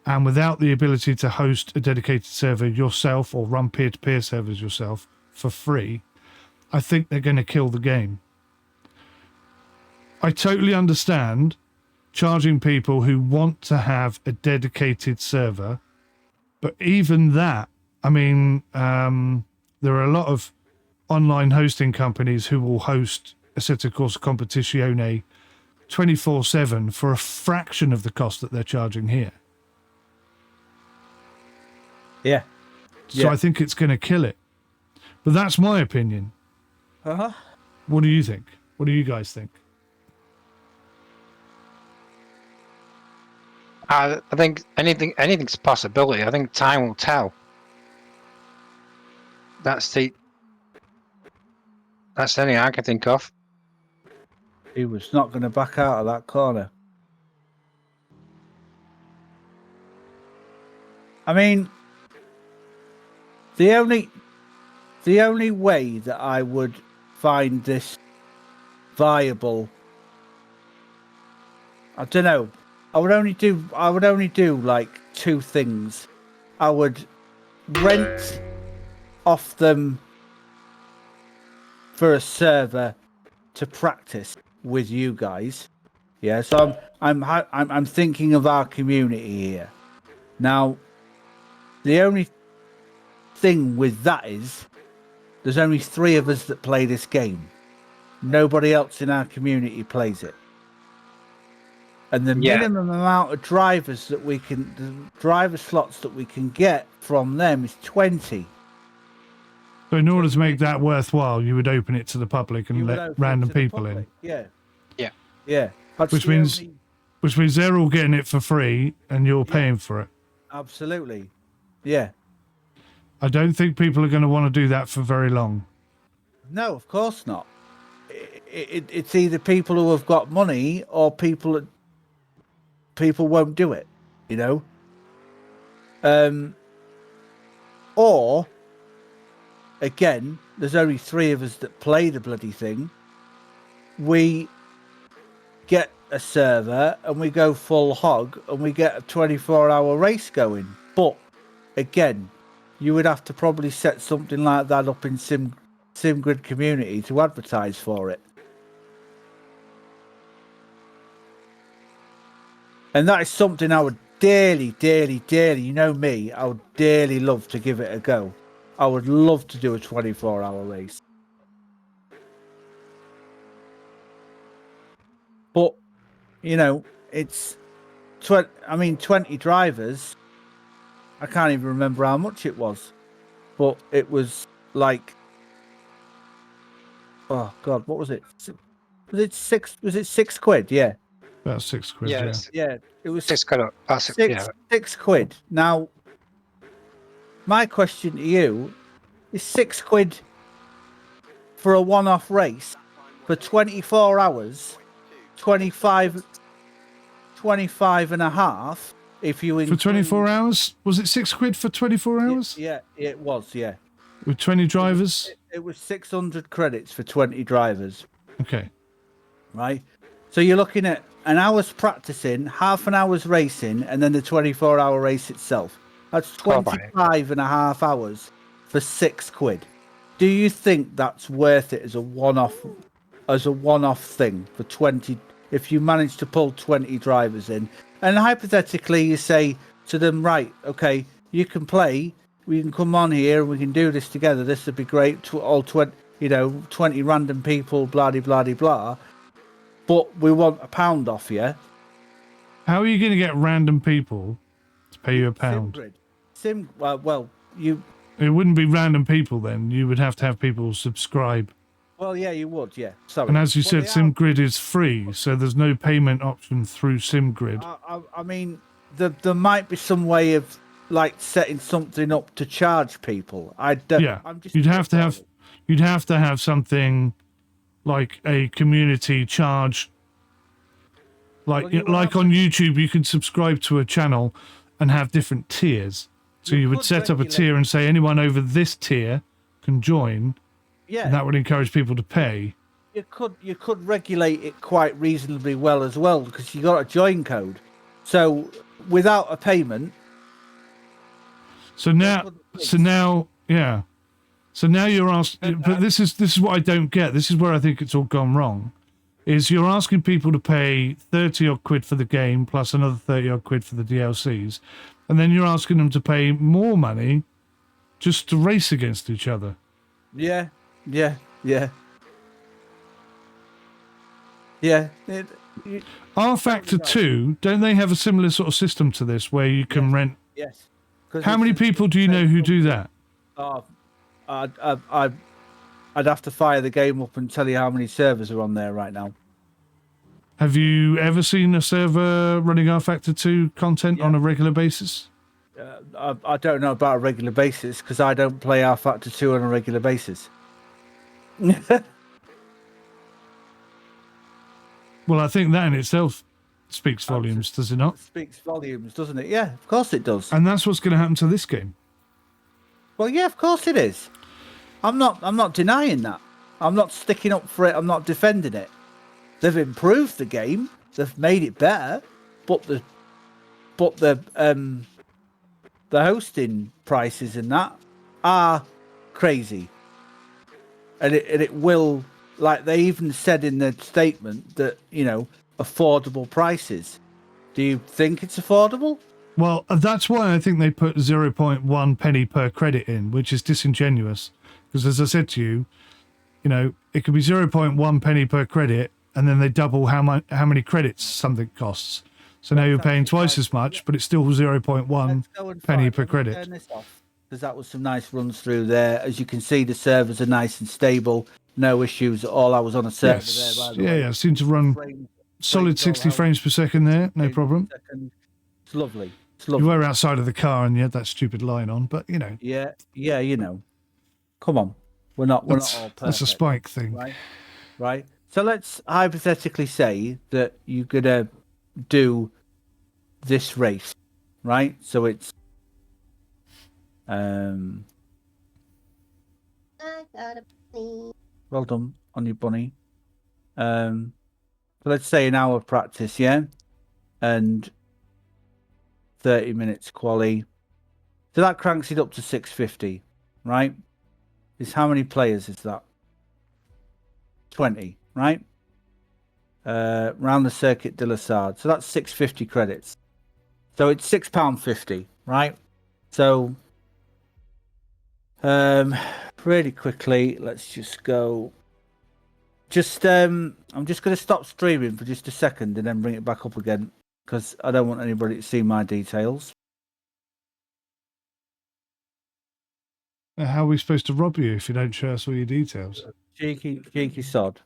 and without the ability to host a dedicated server yourself or run peer-to-peer servers yourself for free, I think they're going to kill the game. I totally understand charging people who want to have a dedicated server, but even that, I mean, there are a lot of online hosting companies who will host a set of course competizione 24/7 for a fraction of the cost that they're charging here. Yeah. So I think it's going to kill it. But that's my opinion. Uh-huh. What do you think? What do you guys think? I think anything's a possibility. I think time will tell. That's the only I can think of. He was not going to back out of that corner. I mean, the only way that I would find this viable, I don't know. I would only do like two things. I would rent off them for a server to practice with you guys. Yeah, so I'm thinking of our community here. Now, the only thing with that is there's only 3 of us that play this game. Nobody else in our community plays it. And the minimum amount of driver slots that we can get from them is 20. So in order to make that worthwhile, you would open it to the public and let random people in. Yeah. Yeah. Yeah. Which means they're all getting it for free and you're paying for it. Absolutely. Yeah. I don't think people are going to want to do that for very long. No, of course not. It's either people who have got money or people won't do it, you know. Or again, there's only 3 of us that play the bloody thing. We get a server and we go full hog and we get a 24-hour race going. But again, you would have to probably set something like that up in SimGrid community to advertise for it. And that is something I would dearly, you know me, I would dearly love to give it a go. I would love to do a 24-hour race. But, you know, it's 20 drivers. I can't even remember how much it was. But it was like, oh God, what was it? Was it six quid? Yeah. About £6. Yeah. Yeah. It was six quid. Now, my question to you is £6 for a one-off race for 24 hours, 25 and a half. If you for 24 hours? Was it £6 for 24 hours? Yeah, it was, yeah. With 20 drivers? It was 600 credits for 20 drivers. Okay. Right? So you're looking at an hour's practicing, half an hour's racing, and then the 24-hour race itself. That's 25 and a half hours for £6. Do you think that's worth it as a one-off thing for 20? If you manage to pull 20 drivers in, and hypothetically you say to them, right, okay, you can play, we can come on here and we can do this together. This would be great. All 20 random people, blah blah blah blah. But we want £1 off you. How are you going to get random people to pay you £1? It wouldn't be random people then. You would have to have people subscribe. Well, yeah, you would, yeah. Sorry. And as you said, SimGrid is free, so there's no payment option through SimGrid. I mean, there might be some way of like setting something up to charge people. I don't. Yeah, I'm just you'd have to have something like a community charge. Like on YouTube, you can subscribe to a channel and have different tiers. So you would set up a tier and say anyone over this tier can join. Yeah, and that would encourage people to pay. You could regulate it quite reasonably well as well, because you got a join code. So without a payment. So now you're asking. But this is what I don't get. This is where I think it's all gone wrong. Is you're asking people to pay 30 odd quid for the game plus another 30 odd quid for the DLCs, and then you're asking them to pay more money just to race against each other. Yeah. Yeah. R Factor 2, don't they have a similar sort of system to this where you can rent? Yes. 'Cause How many people do you know who do that? Oh, I'd have to fire the game up and tell you how many servers are on there right now. Have you ever seen a server running R Factor 2 content on a regular basis? I don't know about a regular basis because I don't play R Factor 2 on a regular basis. Well, I think that in itself speaks volumes, does it not? It speaks volumes, doesn't it? Yeah, of course it does. And that's what's going to happen to this game. Well, yeah, of course it is. I'm not denying that. I'm not sticking up for it. I'm not defending it. They've improved the game. They've made it better, but the hosting prices and that are crazy. And it will, like they even said in the statement that, you know, affordable prices. Do you think it's affordable? Well, that's why I think they put 0.1 penny per credit in, which is disingenuous. Because as I said to you, you know, it could be 0.1 penny per credit, and then they double how many credits something costs. So now you're paying twice as much, but it's still 0.1 penny per credit. Turn this off, because that was some nice runs through there. As you can see, the servers are nice and stable. No issues at all. I was on a server there, by the way. Yeah, seem to run solid 60 frames per second there, no problem. It's lovely. It's lovely. You were outside of the car and you had that stupid line on, but you know. Yeah, you know. Come on. We're not all perfect. That's a Spike thing. Right. So let's hypothetically say that you're going to do this race, right? So it's well done on your bunny. So let's say an hour of practice, yeah? And 30 minutes quali. So that cranks it up to 650, right? How many players is that? 20, right? Round the Circuit de l'Assad. So that's 650 credits. So it's £6.50, right? So really quickly, let's just go. I'm just going to stop streaming for just a second and then bring it back up again because I don't want anybody to see my details. How are we supposed to rob you if you don't show us all your details? Cheeky sod.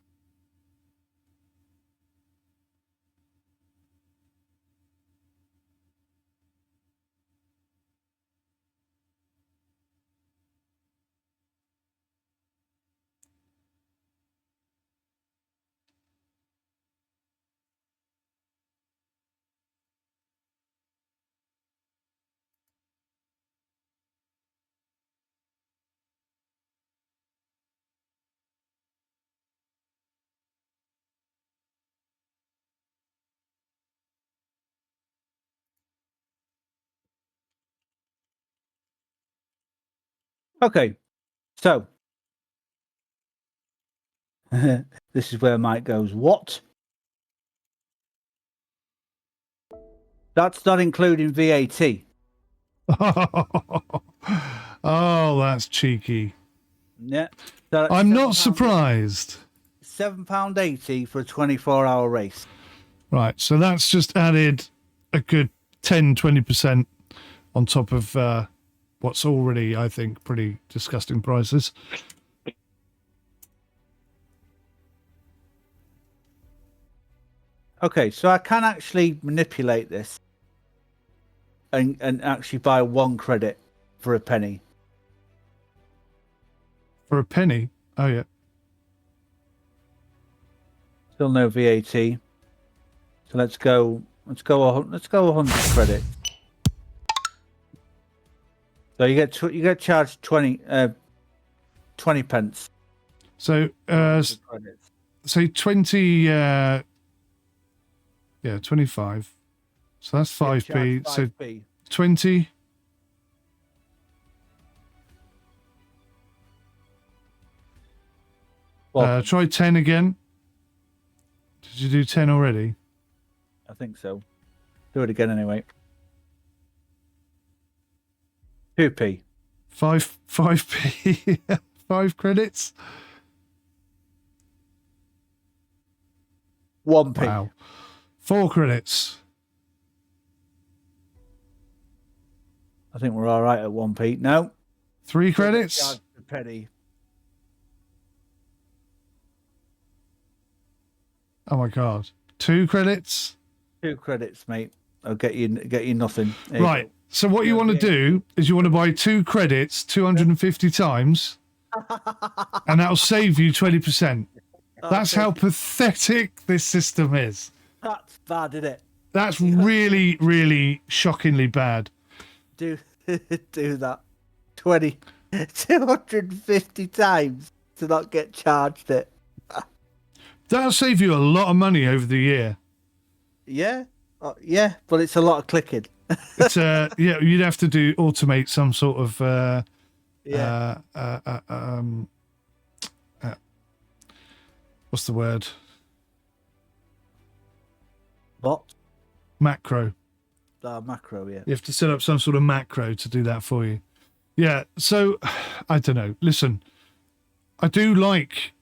Okay, so this is where Mike goes, what? That's not including VAT. Oh, that's cheeky. Yeah. So I'm not surprised. £7.80 for a 24-hour race. Right, so that's just added a good 10-20% on top of what's already, I think, pretty disgusting prices. Okay, so I can actually manipulate this and actually buy 1 credit for a penny. For a penny? Oh, yeah. Still no VAT. So let's go 100 credits. So you get charged 20 pence. So say 20 yeah, 25. So that's 5p. So 20. Try 10 again. Did you do 10 already? I think so. Do it again anyway. 2p. 5p. 5 credits. 1p. Wow. 4 credits. I think we're all right at 1p. No. 3 credits. Charge a penny. Oh my god. 2 credits. 2 credits, mate. I'll get you nothing. There you Right. go. So what you want to do is you want to buy 2 credits 250 times, and that'll save you 20%. That's how pathetic this system is. That's bad, isn't it? That's really, really shockingly bad. Do that 250 times to not get charged it. That'll save you a lot of money over the year. Yeah, yeah, but it's a lot of clicking. It's yeah, you'd have to automate some sort of what's the word? What? Macro. Macro, yeah. You have to set up some sort of macro to do that for you. Yeah, so I don't know. Listen, I do like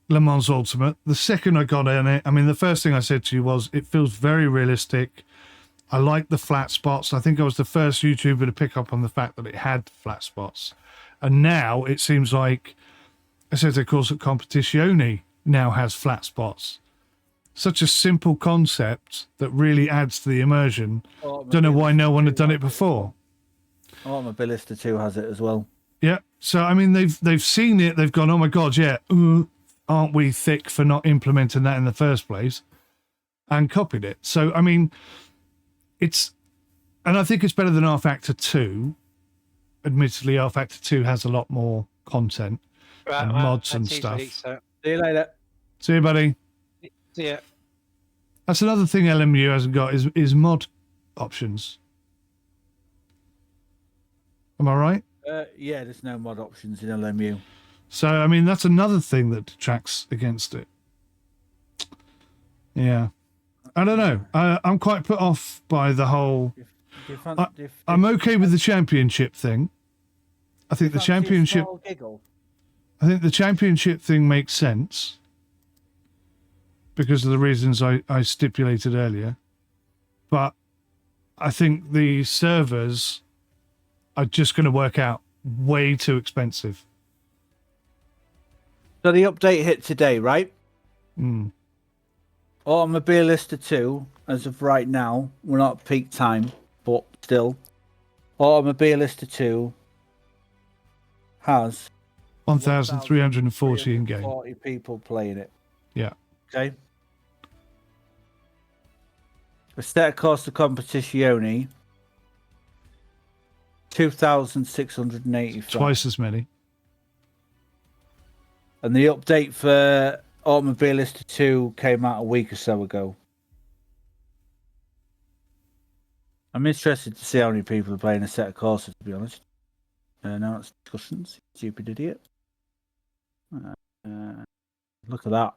Le Mans Ultimate. The second I got in it, I mean, the first thing I said to you was it feels very realistic. I like the flat spots. I think I was the first YouTuber to pick up on the fact that it had flat spots. And now it seems like Assetto Corsa Competizione now has flat spots. Such a simple concept that really adds to the immersion. Don't know why no one had done it before. Automobilista 2 has it as well. Yeah. So I mean, they've seen it. They've gone, oh my god, yeah. Aren't we thick for not implementing that in the first place? And copied it. So I mean, and I think it's better than R-Factor 2. Admittedly, R-Factor 2 has a lot more content and mods and stuff. See you later. See you, buddy. See ya. That's another thing LMU hasn't got is mod options. Am I right? Yeah, there's no mod options in LMU. So, I mean, that's another thing that detracts against it. Yeah. I don't know. I'm quite put off by the whole... I'm okay with the championship thing. I think the championship... I think the championship thing makes sense because of the reasons I stipulated earlier. But I think the servers are just going to work out way too expensive. So the update hit today, right? Mm. Automobilista 2, as of right now, we're not at peak time, but still, Automobilista 2 has 1,340 in game. 40 people playing it. Yeah. Okay. Assetto Corsa Competizione, 2,685. Twice as many. And the update for Automobilista 2 came out a week or so ago. I'm interested to see how many people are playing Assetto Corsa, to be honest. Now it's discussions, stupid idiot. Look at that.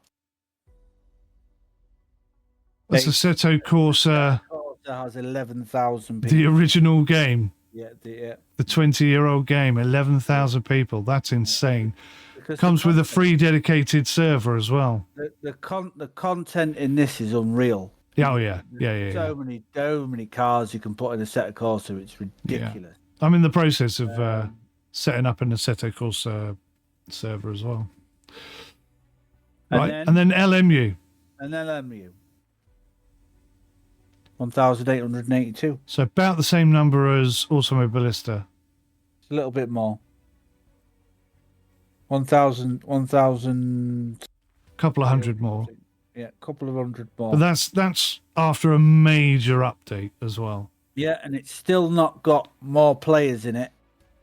That's Assetto Corsa. Corsa has 11,000 people. The original game. Yeah, the 20-year-old game, 11,000 people. That's insane. Because Comes with a free dedicated server as well. The content in this is unreal. Yeah, oh yeah, yeah. So many cars you can put in a Assetto Corsa. It's ridiculous. Yeah. I'm in the process of setting up an Assetto Corsa server as well. Right, and then LMU. And then LMU. 1,882. So about the same number as Automobilista. It's a little bit more. 1,000. Couple of hundred more. Yeah, a couple of hundred more. But that's after a major update as well. Yeah, and it's still not got more players in it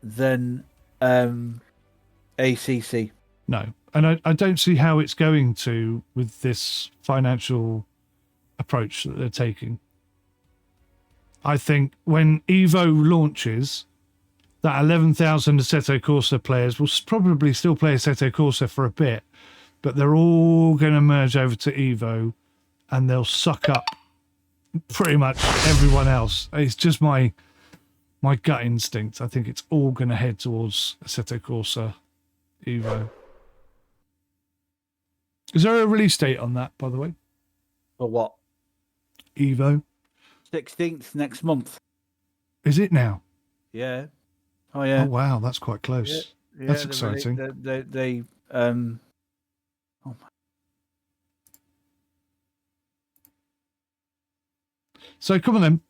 than ACC. No, and I don't see how it's going to with this financial approach that they're taking. I think when Evo launches, that 11,000 Assetto Corsa players will probably still play Assetto Corsa for a bit, but they're all going to merge over to Evo and they'll suck up pretty much everyone else. It's just my gut instinct. I think it's all going to head towards Assetto Corsa Evo. Is there a release date on that, by the way? For what? Evo. 16th next month. Is it now? Yeah. Oh yeah. Oh wow, that's quite close. Yeah, That's they're exciting. They oh my. So come on then,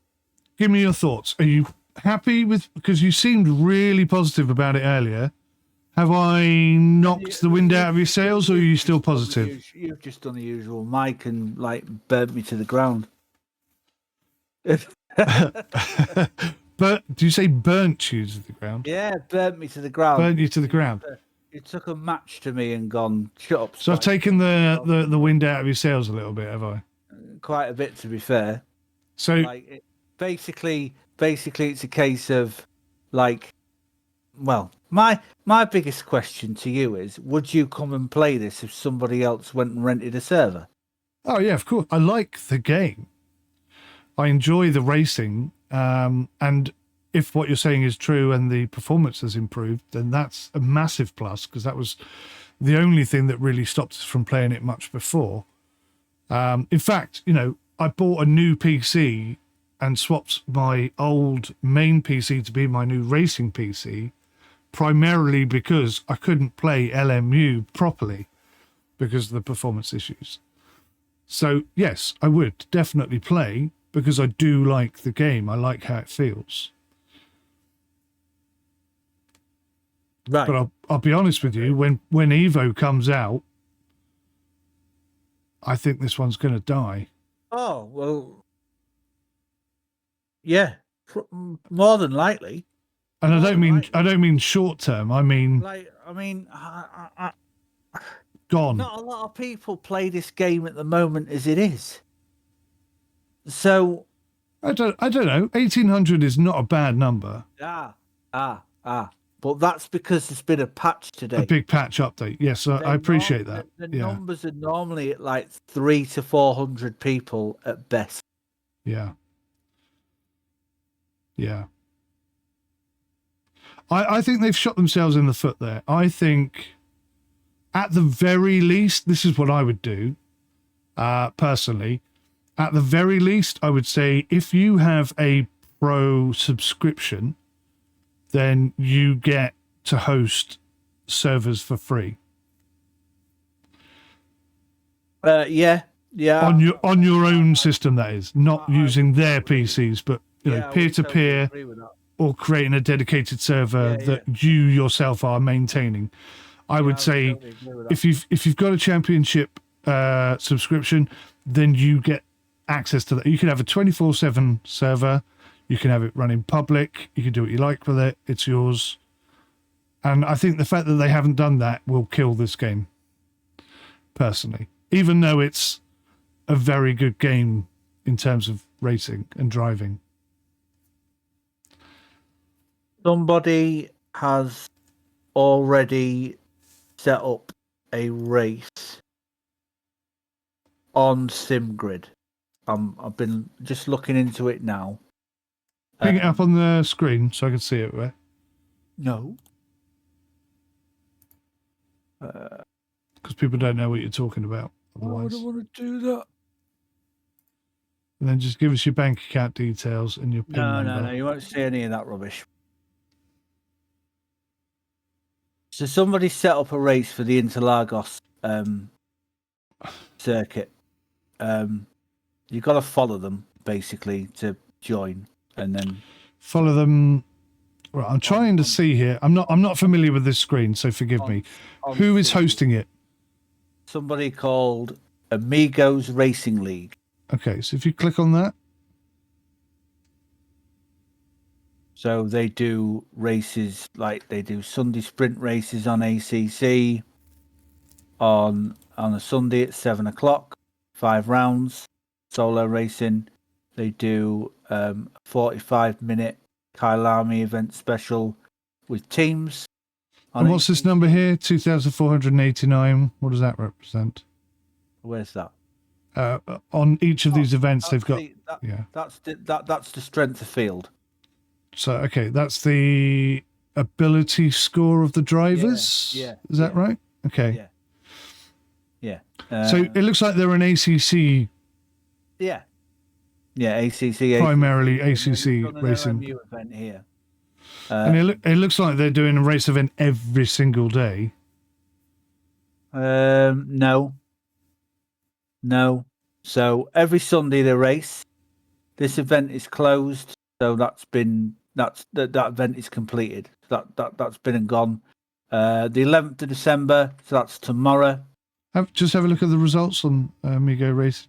give me your thoughts. Are you happy with, because you seemed really positive about it earlier? Have I knocked the wind out of your sails, or are you still positive? You've just done the usual, Mike, and like burnt me to the ground. But do you say burnt you to the ground? Yeah, burnt me to the ground. Burnt you to the ground. You took a match to me and gone, shut up. So I've taken the wind out of your sails a little bit, have I? Quite a bit, to be fair. So Like, basically, it's a case of, like, well, my biggest question to you is, would you come and play this if somebody else went and rented a server? oh yeah, of course. I like the game. I enjoy the racing. And if what you're saying is true and the performance has improved, then that's a massive plus, because that was the only thing that really stopped us from playing it much before. In fact, you know, I bought a new PC and swapped my old main PC to be my new racing PC, primarily because I couldn't play LMU properly because of the performance issues. So yes, I would definitely play, because I do like the game. I like how it feels. Right. But I'll be honest with you, when Evo comes out, I think this one's going to die. Oh, well, yeah, more than likely. And I don't mean short term. I mean, gone. Not a lot of people play this game at the moment as it is. So I don't know. 1,800 is not a bad number. But that's because there's been a patch today. A big patch update. Yes, I appreciate that. The numbers are normally at like 300 to 400 people at best. Yeah. Yeah. I think they've shot themselves in the foot there. I think at the very least, this is what I would do, personally. At the very least, I would say if you have a pro subscription, then you get to host servers for free. Yeah. On your own system, that is, not using their PCs, but you know, peer to peer, or creating a dedicated server that you yourself are maintaining. I would say if you've got a championship subscription, then you get access to that. You can have a 24/7 server. You can have it running public. You can do what you like with it. It's yours. And I think the fact that they haven't done that will kill this game, personally. Even though it's a very good game in terms of racing and driving. Somebody has already set up a race on SimGrid. I've been just looking into it now. Bring it up on the screen so I can see it. Where? No. Because people don't know what you're talking about. Otherwise. I don't want to do that. And then just give us your bank account details and your PIN number. No, you won't see any of that rubbish. So somebody set up a race for the Interlagos circuit. You've got to follow them, basically, to join. And then follow them. Right, I'm trying to see here. I'm not familiar with this screen, so forgive me. Who is hosting it? Somebody called Amigos Racing League. Okay, so if you click on that. So they do races, like they do Sunday sprint races on ACC on a Sunday at 7:00, 5 rounds, solo racing. They do a 45-minute Kyalami event special with teams. And what's this number here? 2,489. What does that represent? Where's that? On each of these events, they've got. That's the strength of field. So okay, that's the ability score of the drivers. Yeah. Is that right? Okay. Yeah. So it looks like they're an ACC Yeah. Yeah, ACC. Primarily ACC, and then ACC they've done an racing. LMU event here. And it looks like they're doing a race event every single day. No. So every Sunday they race. This event is closed, so that event is completed. That's been and gone. The 11th of December, so that's tomorrow. Just have a look at the results on Amigo Race.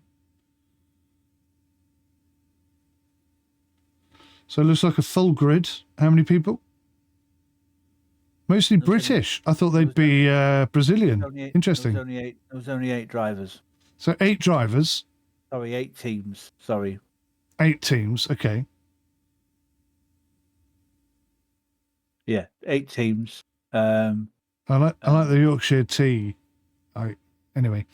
So it looks like a full grid. How many people? Mostly British. I thought they'd be Brazilian. Interesting. There was only 8 drivers. So 8 drivers. Sorry, 8 teams. Sorry. 8 teams. Okay. Yeah, 8 teams. I like the Yorkshire tea. Anyway,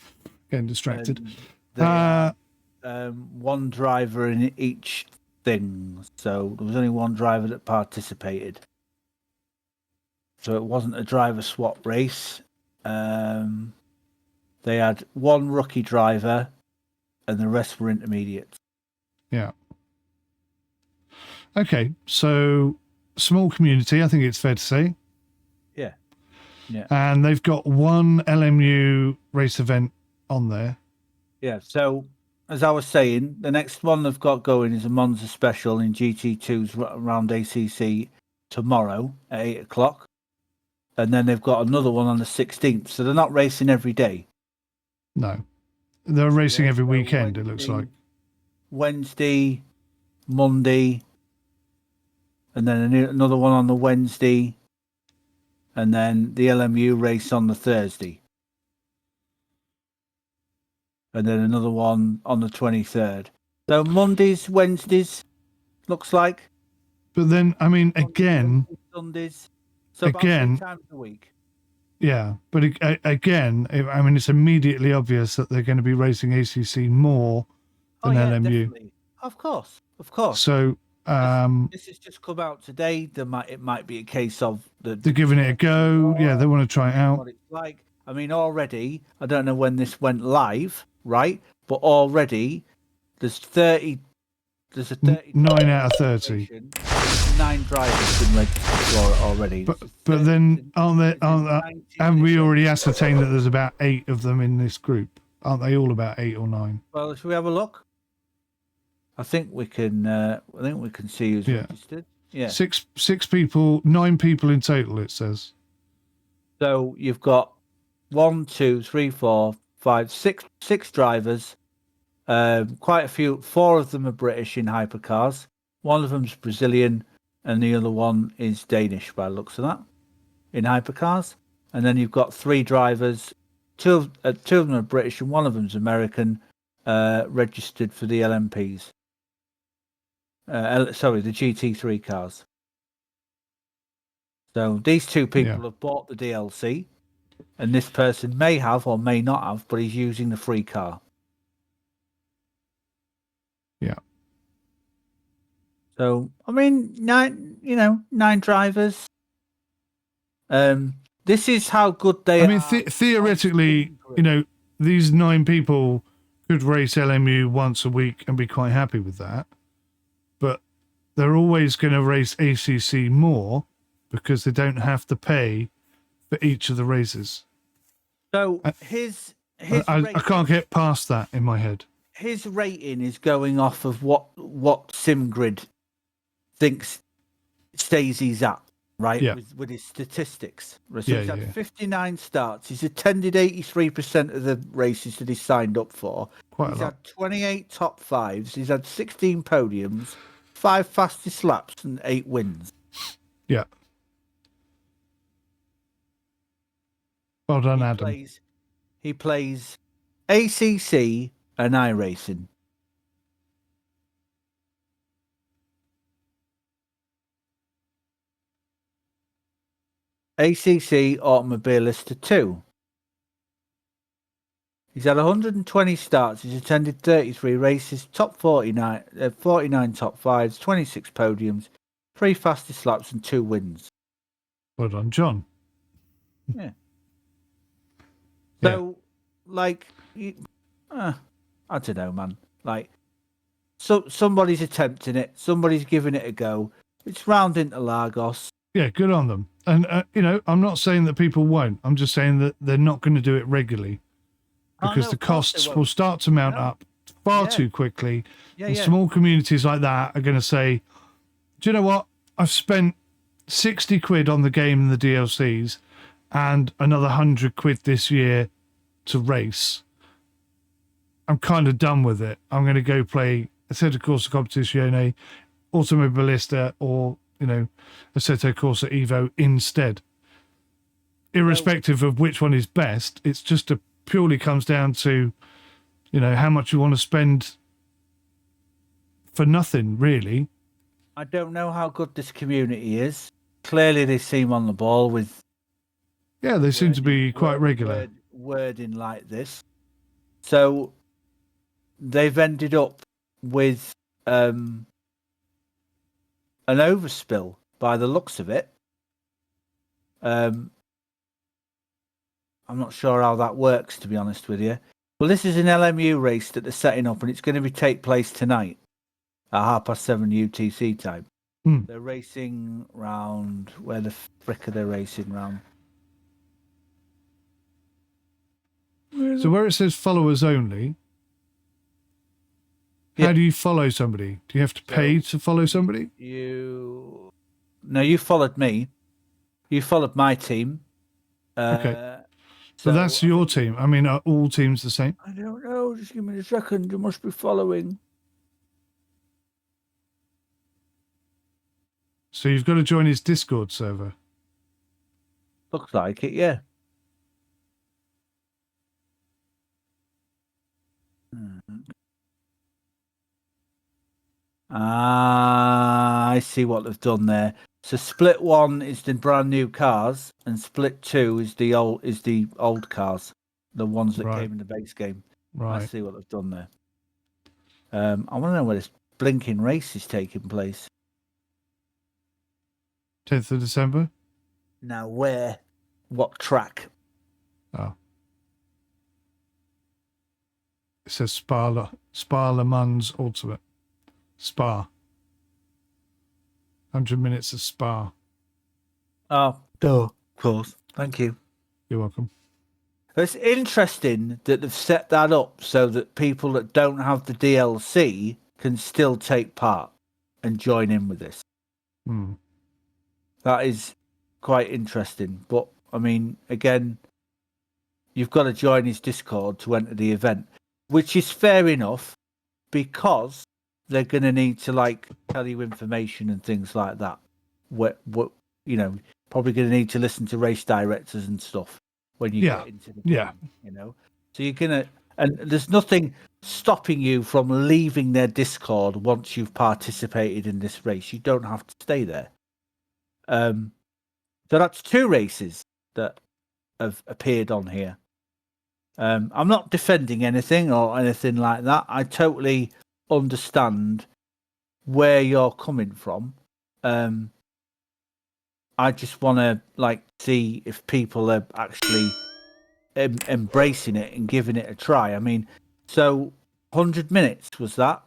getting distracted. One driver in each thing, so there was only one driver that participated. So it wasn't a driver swap race. They had one rookie driver, and the rest were intermediates. Yeah. Okay, so small community, I think it's fair to say. Yeah. Yeah. And they've got one LMU race event on there. Yeah. So as I was saying, the next one they've got going is a Monza special in GT2's around ACC tomorrow at 8 o'clock. And then they've got another one on the 16th. So they're not racing every day. No. They're racing every weekend, it looks like. Wednesday, Monday, and then another one on the Wednesday, and then the LMU race on the Thursday. And then another one on the 23rd. So Mondays, Wednesdays, looks like. But then, I mean, again... Sundays. So about 3 times a week. Yeah, but again, I mean, it's immediately obvious that they're going to be racing ACC more than LMU. Definitely. Of course. So this has just come out today. It might be a case of they're giving it a go. Yeah, they want to try it out. What it's like. I mean, already, I don't know when this went live, right? But already, there's 30. There's a 30. 9 out of 30. 9 drivers been registered for it already. But then haven't we already ascertained that there's about 8 of them in this group? Aren't they all about 8 or 9? Well, should we have a look? I think we can. See who's registered. Yeah. 6 people, 9 people in total. It says. So you've got 1, 2, 3, 4, 5, 6 drivers. Quite a few. 4 of them are British in hypercars. 1 of them's Brazilian, and the other one is Danish by the looks of that in hypercars. And then you've got 3 drivers. 2 of them are British, and 1 of them's American, registered for the LMPs. The GT3 cars. So these 2 people have bought the DLC, and this person may have or may not have, but he's using the free car. Yeah. So I mean, 9 drivers. This is how good they are. I mean, theoretically, these 9 people could race LMU once a week and be quite happy with that. But they're always going to race ACC more because they don't have to pay for each of the races. So I can't get past that in my head. His rating is going off of what SimGrid thinks stays he's at, right? Yeah. With his statistics. So he's had 59 starts. He's attended 83% of the races that he signed up for. He's had 28 top 5s. He's had 16 podiums, 5 fastest laps, and 8 wins. Yeah. Well done, Adam. He plays ACC and iRacing. ACC Automobilista 2. He's had 120 starts. He's attended 33 races, top 49 top 5s, 26 podiums, 3 fastest laps, and 2 wins. Well done, John. Yeah. So, I don't know, man. somebody's attempting it. Somebody's giving it a go. It's round into Lagos. Yeah, good on them. And, I'm not saying that people won't. I'm just saying that they're not going to do it regularly because the costs will start to mount up far too quickly. And small communities like that are going to say, do you know what? I've spent 60 quid on the game and the DLCs and another 100 quid this year to race. I'm kind of done with it. I'm going to go play Assetto Corsa Competizione, Automobilista, or, Assetto Corsa Evo instead. Irrespective of which one is best, it's just purely comes down to, how much you want to spend for nothing, really. I don't know how good this community is. Clearly, they seem on the ball with. Yeah, they seem to be quite regular. Wording like this. So they've ended up with an overspill by the looks of it. I'm not sure how that works, to be honest with you. Well, this is an LMU race that they're setting up, and it's going to take place tonight at 7:30 UTC time. They're racing round. Where the frick are they racing round? So where it says followers only, how do you follow somebody? Do you have to pay to follow somebody? You followed me. You followed my team. Okay. So that's your team. I mean, are all teams the same? I don't know. Just give me a second. You must be following. So you've got to join his Discord server. Looks like it, yeah. I see what they've done there. So split 1 is the brand new cars, and split 2 is the old cars, the ones that came in the base game. Right. I see what they've done there. I want to know where this blinking race is taking place. 10th of December. Now where? What track? Oh. It says Spa Le Mans Ultimate. Spa. 100 minutes of Spa. Oh, of course. Thank you. You're welcome. It's interesting that they've set that up so that people that don't have the DLC can still take part and join in with this. That is quite interesting. But, I mean, again, you've got to join his Discord to enter the event, which is fair enough because they're going to need to, tell you information and things like that. What probably going to need to listen to race directors and stuff when you get into the game, So you're going to... And there's nothing stopping you from leaving their Discord once you've participated in this race. You don't have to stay there. So that's 2 races that have appeared on here. I'm not defending anything or anything like that. I totally understand where you're coming from. I just want to see if people are actually embracing it and giving it a try. I mean, so 100 minutes was that?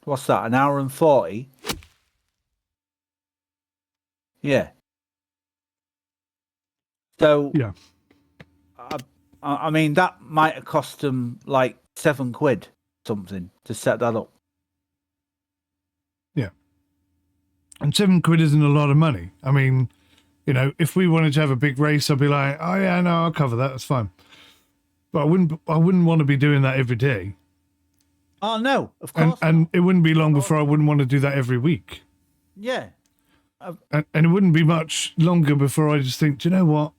What's that? An hour and 40? Yeah. So yeah, I mean that might have cost them £7 something to set that up. Yeah, and £7 isn't a lot of money. I mean, if we wanted to have a big race, I'd be like, oh yeah, no, I'll cover that. That's fine. But I wouldn't want to be doing that every day. Oh no, of course. And it wouldn't be long before I wouldn't want to do that every week. Yeah. And it wouldn't be much longer before I just think, do you know what?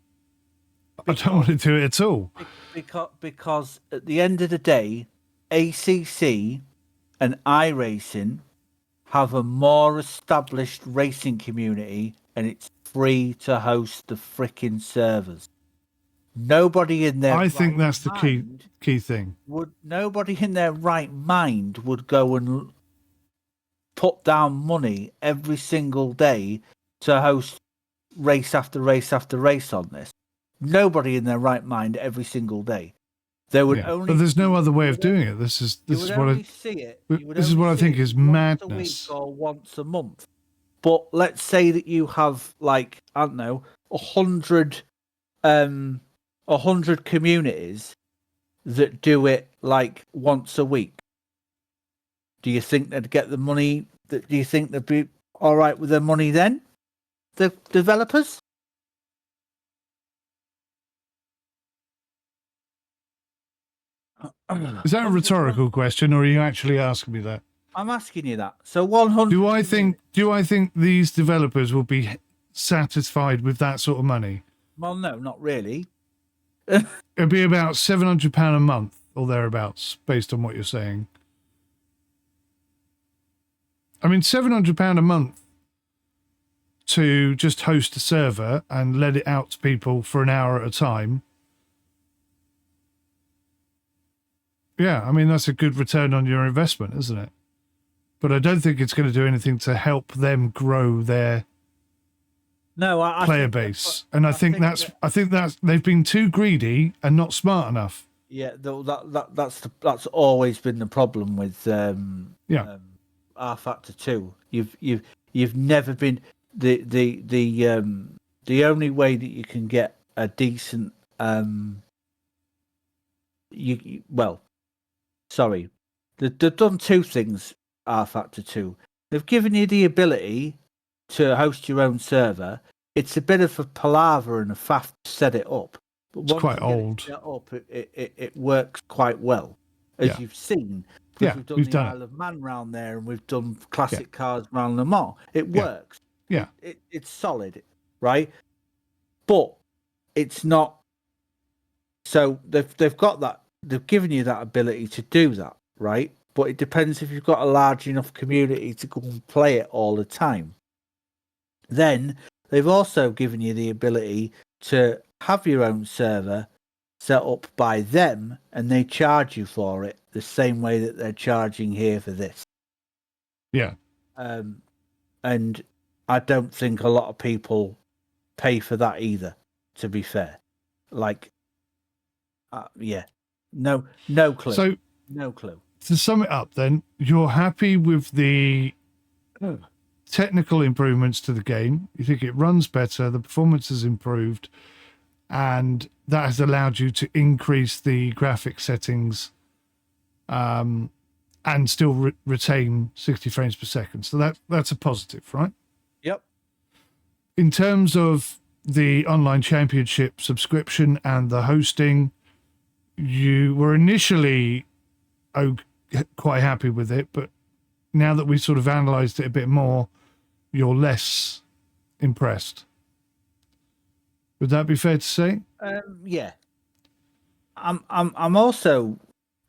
I don't want to do it at all. Because at the end of the day, ACC and iRacing have a more established racing community, and it's free to host the freaking servers. Nobody in their think that's the key thing. Nobody in their right mind would go and put down money every single day to host race after race after race on this. Nobody in their right mind every single day. They would Yeah. only. But there's no other way you of would doing only- it. This is You this would is what only I, see it. this is what I think is once madness. a week or once a month. But let's say that you have like, I don't know, 100 communities that do it like once a week. Do you think they'd get the money? Do you think they'd be all right with their money then? The developers? Is that a rhetorical question, or are you actually asking me that? I'm asking you that. So 100. Do I think these developers will be satisfied with that sort of money? Well, no, not really. It'd be about £700 a month or thereabouts, based on what you're saying. I mean, £700 a month to just host a server and let it out to people for an hour at a time. Yeah, I mean, that's a good return on your investment, isn't it? But I don't think it's going to do anything to help them grow their I player think base. And I think that's they've been too greedy and not smart enough. Yeah, that's always been the problem with R Factor 2. You've never been the only way that you can get a decent they've done two things. R Factor 2, they've given you the ability to host your own server. It's a bit of a palaver and a faff to set it up, but It's quite old. It works quite well, as you've seen. Yeah, We've done the Isle of Man round there, and we've done classic cars round Le Mans. It works. Yeah, it's solid, right? But it's not. So they've got that. They've given you that ability to do that, right? But it depends if you've got a large enough community to go and play it all the time. Then they've also given you the ability to have your own server set up by them, and they charge you for it the same way that they're charging here for this. Yeah. And I don't think a lot of people pay for that either, to be fair. Like, no clue. So, no clue. To sum it up, then, you're happy with the technical improvements to the game. You think it runs better, the performance has improved, and that has allowed you to increase the graphic settings and still retain 60 frames per second. So that's a positive, right? Yep. In terms of the online championship subscription and the hosting, you were initially quite happy with it, but now that we've sort of analysed it a bit more, you're less impressed. Would that be fair to say? Yeah. I'm also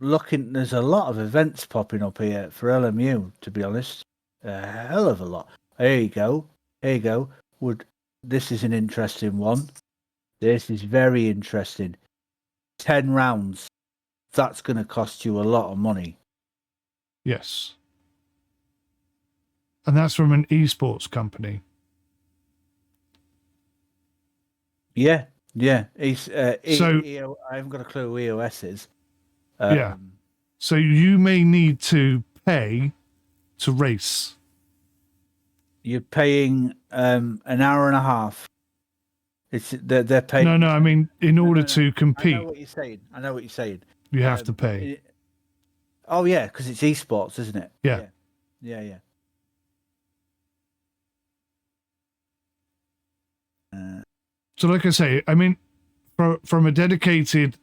looking. There's a lot of events popping up here for LMU. To be honest, a hell of a lot. Here you go. This is an interesting one. This is very interesting. 10 rounds. That's going to cost you a lot of money. Yes. And that's from an esports company. Yeah. He's So I haven't got a clue who EOS is. Yeah. So you may need to pay to race. You're paying an hour and a half. They're paying. No. I mean, in order to compete, I know what you're saying. you have to pay. Oh yeah, because it's esports, isn't it? Yeah. So, like I say, I mean, from a dedicated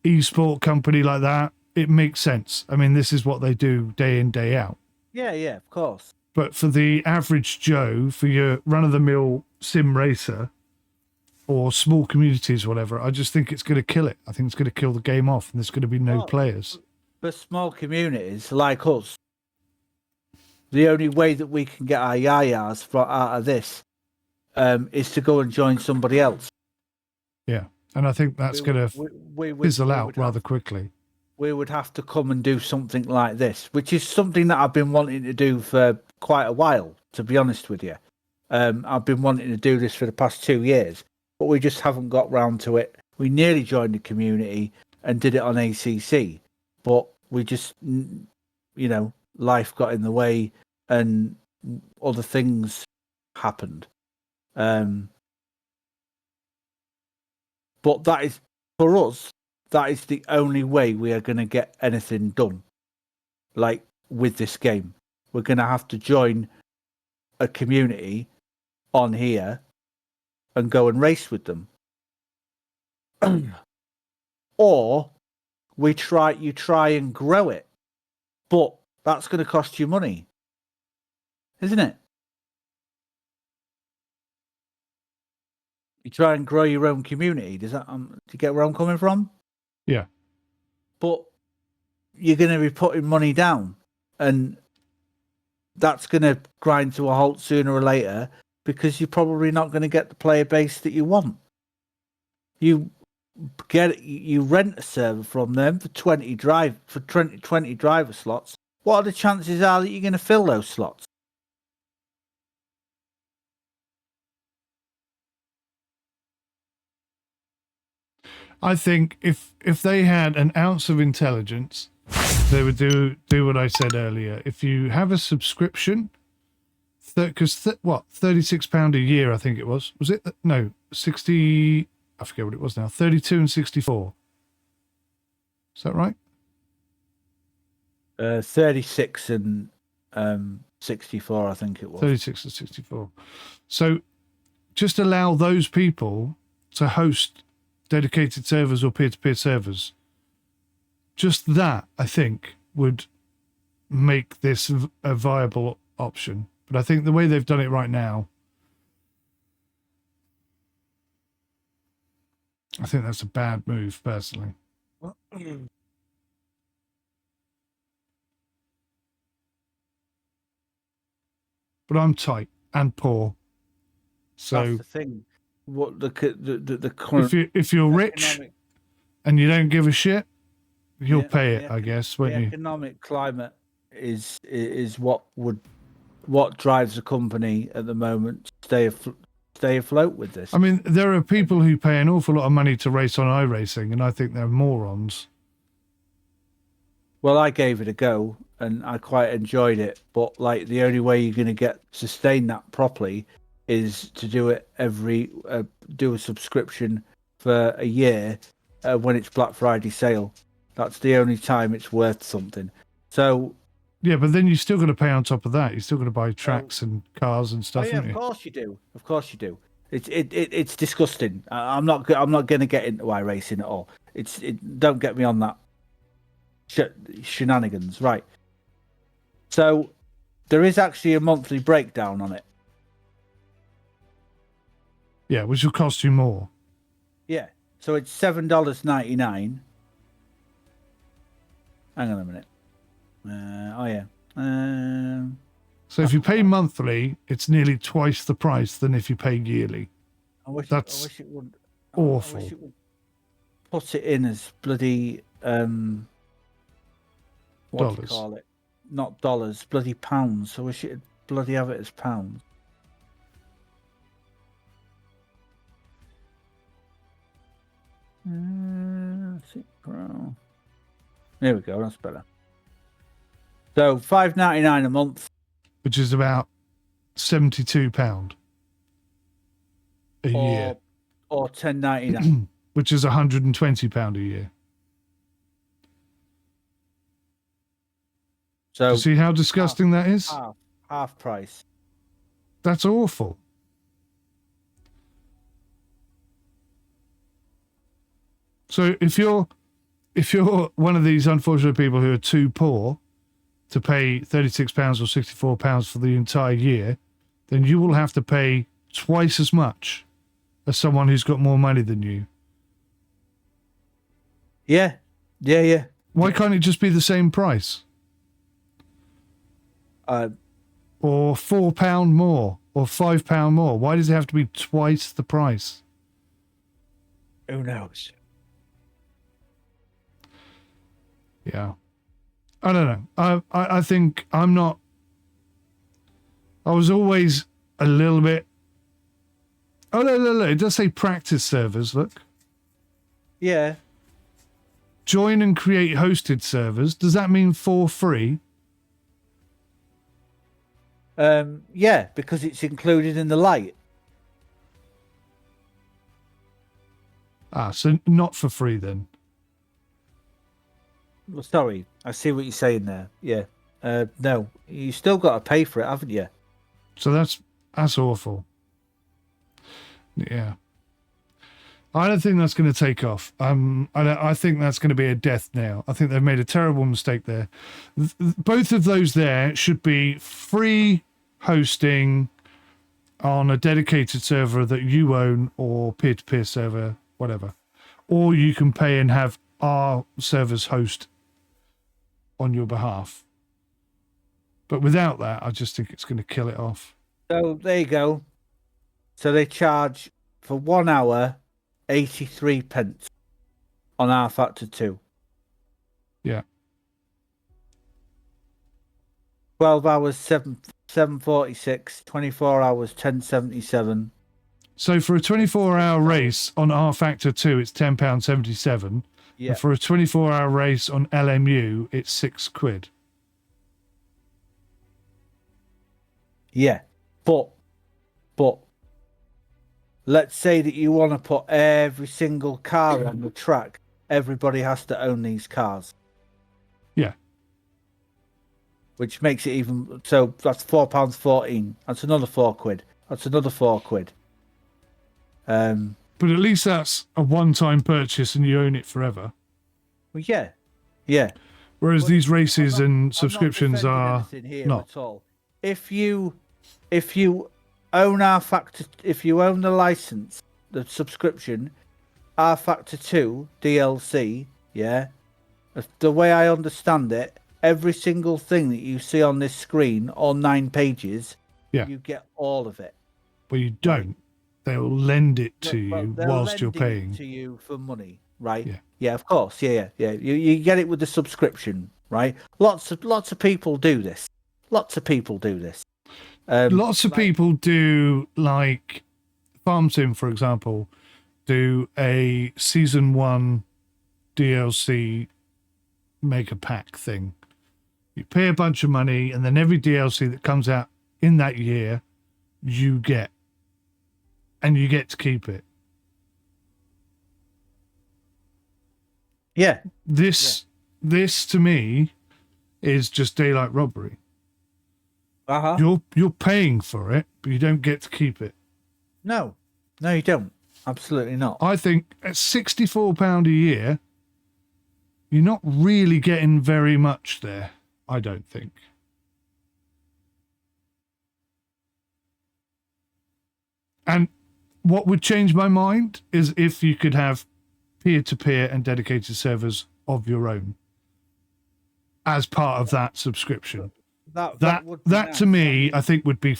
esport company like that, it makes sense. I mean, this is what they do day in, day out. Yeah, of course. But for the average Joe, for your run-of-the-mill sim racer or small communities, whatever, I just think it's going to kill it. I think it's going to kill the game off, and there's going to be no players. For small communities like us, the only way that we can get our yayas out of this is to go and join somebody else. Yeah, and I think that's going to fizzle out rather quickly. We would have to come and do something like this, which is something that I've been wanting to do for quite a while, to be honest with you. I've been wanting to do this for the past 2 years, but we just haven't got round to it. We nearly joined the community, and did it on ACC, but we just, life got in the way and other things happened. But that is, for us, that is the only way we are going to get anything done. Like with this game, we're going to have to join a community on here and go and race with them. Or you try and grow it, but that's going to cost you money, isn't it? You try and grow your own community. Does that? Do you get where I'm coming from? Yeah. But you're going to be putting money down, and that's going to grind to a halt sooner or later because you're probably not going to get the player base that you want. You rent a server from them for 20 driver slots. What are the chances are that you're going to fill those slots? I think if they had an ounce of intelligence, they would do what I said earlier. If you have a subscription, because £36 a year, I think it was it? No, 60. I forget what it was now. 32 and 64. Is that right? 36 and 64, I think it was. 36 and 64. So just allow those people to host dedicated servers or peer-to-peer servers. Just that, I think, would make this a viable option. But I think the way they've done it right now, I think that's a bad move, personally. But I'm tight and poor. So that's the thing. What the current, if you're rich and you don't give a shit, you'll pay it, I guess, won't you? The economic climate is what drives the company at the moment to stay afloat with this. I mean, there are people who pay an awful lot of money to race on iRacing, and I think they're morons. Well, I gave it a go, and I quite enjoyed it. But like, the only way you're going to sustain that properly is to do it do a subscription for a year when it's Black Friday sale. That's the only time it's worth something. So yeah, but then you still got to pay on top of that. You're still got to buy tracks and cars and stuff. Of course you do. Of course you do. It's disgusting. I'm not going to get into iRacing at all. Don't get me on that shenanigans. Right. So there is actually a monthly breakdown on it. Yeah, which will cost you more. Yeah. So it's $7.99. Hang on a minute. So if you pay monthly, it's nearly twice the price than if you pay yearly. I wish it would. Awful. I wish it would put it in as bloody what dollars. do you call it? Not dollars, bloody pounds. I wish it'd bloody have it as pounds. There we go. That's better. So $5.99 a month, which is about £72 a year, or $10.99, which is £120 a year. So you see how disgusting that is? Half price. That's awful. So if you're one of these unfortunate people who are too poor to pay £36 or £64 for the entire year, then you will have to pay twice as much as someone who's got more money than you. Yeah. Why can't it just be the same price? Or £4 more, or £5 more? Why does it have to be twice the price? Who knows? Yeah. I don't know. I think I'm not... I was always a little bit... Oh, no. It does say practice servers, look. Yeah. join and create hosted servers. Does that mean for free? Yeah, because it's included in the light. Ah, so not for free then. Well, sorry, I see what you're saying there. Yeah. No, you still got to pay for it, haven't you? So that's awful. Yeah. I don't think that's going to take off. I think that's going to be a death nail. I think they've made a terrible mistake there. Both of those there should be free hosting on a dedicated server that you own, or peer-to-peer server, whatever. Or you can pay and have our servers host on your behalf. But without that, I just think it's going to kill it off. So there you go. So they charge for 1 hour 83 pence on 𝑟Factor 2. Yeah. 12 hours 746, 24 hours 1077. So for a 24-hour race on 𝑟Factor 2, it's £10.77. Yeah. And for a 24-hour race on LMU, it's £6. Yeah. But let's say that you want to put every single car on the track. Everybody has to own these cars. Yeah. Which makes it even... So that's £4.14. That's another £4. That's another £4. But at least that's a one-time purchase and you own it forever. Well, yeah. Yeah. Whereas these races and I'm not subscriptions defending are anything here not. at all. If you own 𝑟Factor, if you own the license, the subscription, 𝑟Factor 2 DLC, yeah, the way I understand it, every single thing that you see on this screen, all 9 pages, Yeah. you get all of it. But you don't. They'll lend it to Well, you they're whilst you're lending it paying. to you for money, right? Yeah. Yeah, of course. Yeah. You get it with the subscription, right? Lots of people do this. Lots of people do this. Lots of people do, like Farm Sim, for example, do a season 1 DLC mega pack thing. You pay a bunch of money, and then every DLC that comes out in that year, you get. And you get to keep it. Yeah. This to me is just daylight robbery. You're paying for it, but you don't get to keep it. No, you don't. Absolutely not. I think at £64 a year, you're not really getting very much there. I don't think. And what would change my mind is if you could have peer-to-peer and dedicated servers of your own as part of that subscription. That to me, I think, would be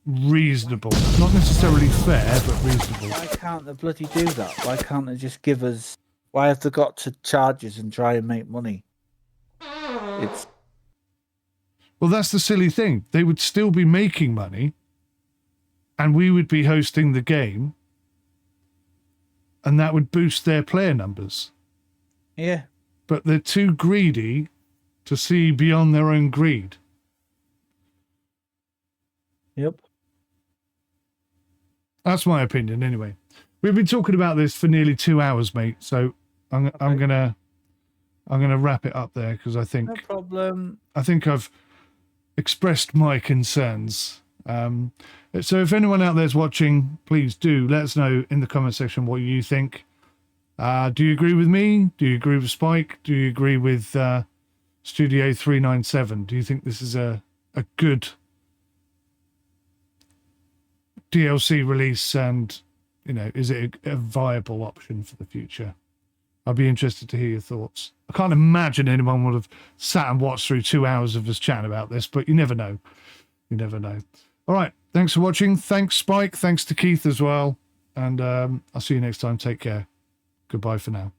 reasonable. Not necessarily fair, but reasonable. Why can't they bloody do that? Why can't they just give us... Why have they got to charge us and try and make money? Well, that's the silly thing. They would still be making money, and we would be hosting the game, and that would boost their player numbers. Yeah. But they're too greedy to see beyond their own greed. Yep. That's my opinion, anyway. We've been talking about this for nearly 2 hours, mate. So I'm gonna wrap it up there because I think No problem. I think I've expressed my concerns. So if anyone out there's watching, please do let us know in the comment section what you think. Do you agree with me? Do you agree with Spike? Do you agree with Studio 397? Do you think this is a good DLC release, and is it a viable option for the future? I'd be interested to hear your thoughts. I can't imagine anyone would have sat and watched through 2 hours of us chatting about this, but you never know. You never know. All right. Thanks for watching. Thanks, Spike. Thanks to Keith as well. And I'll see you next time. Take care. Goodbye for now.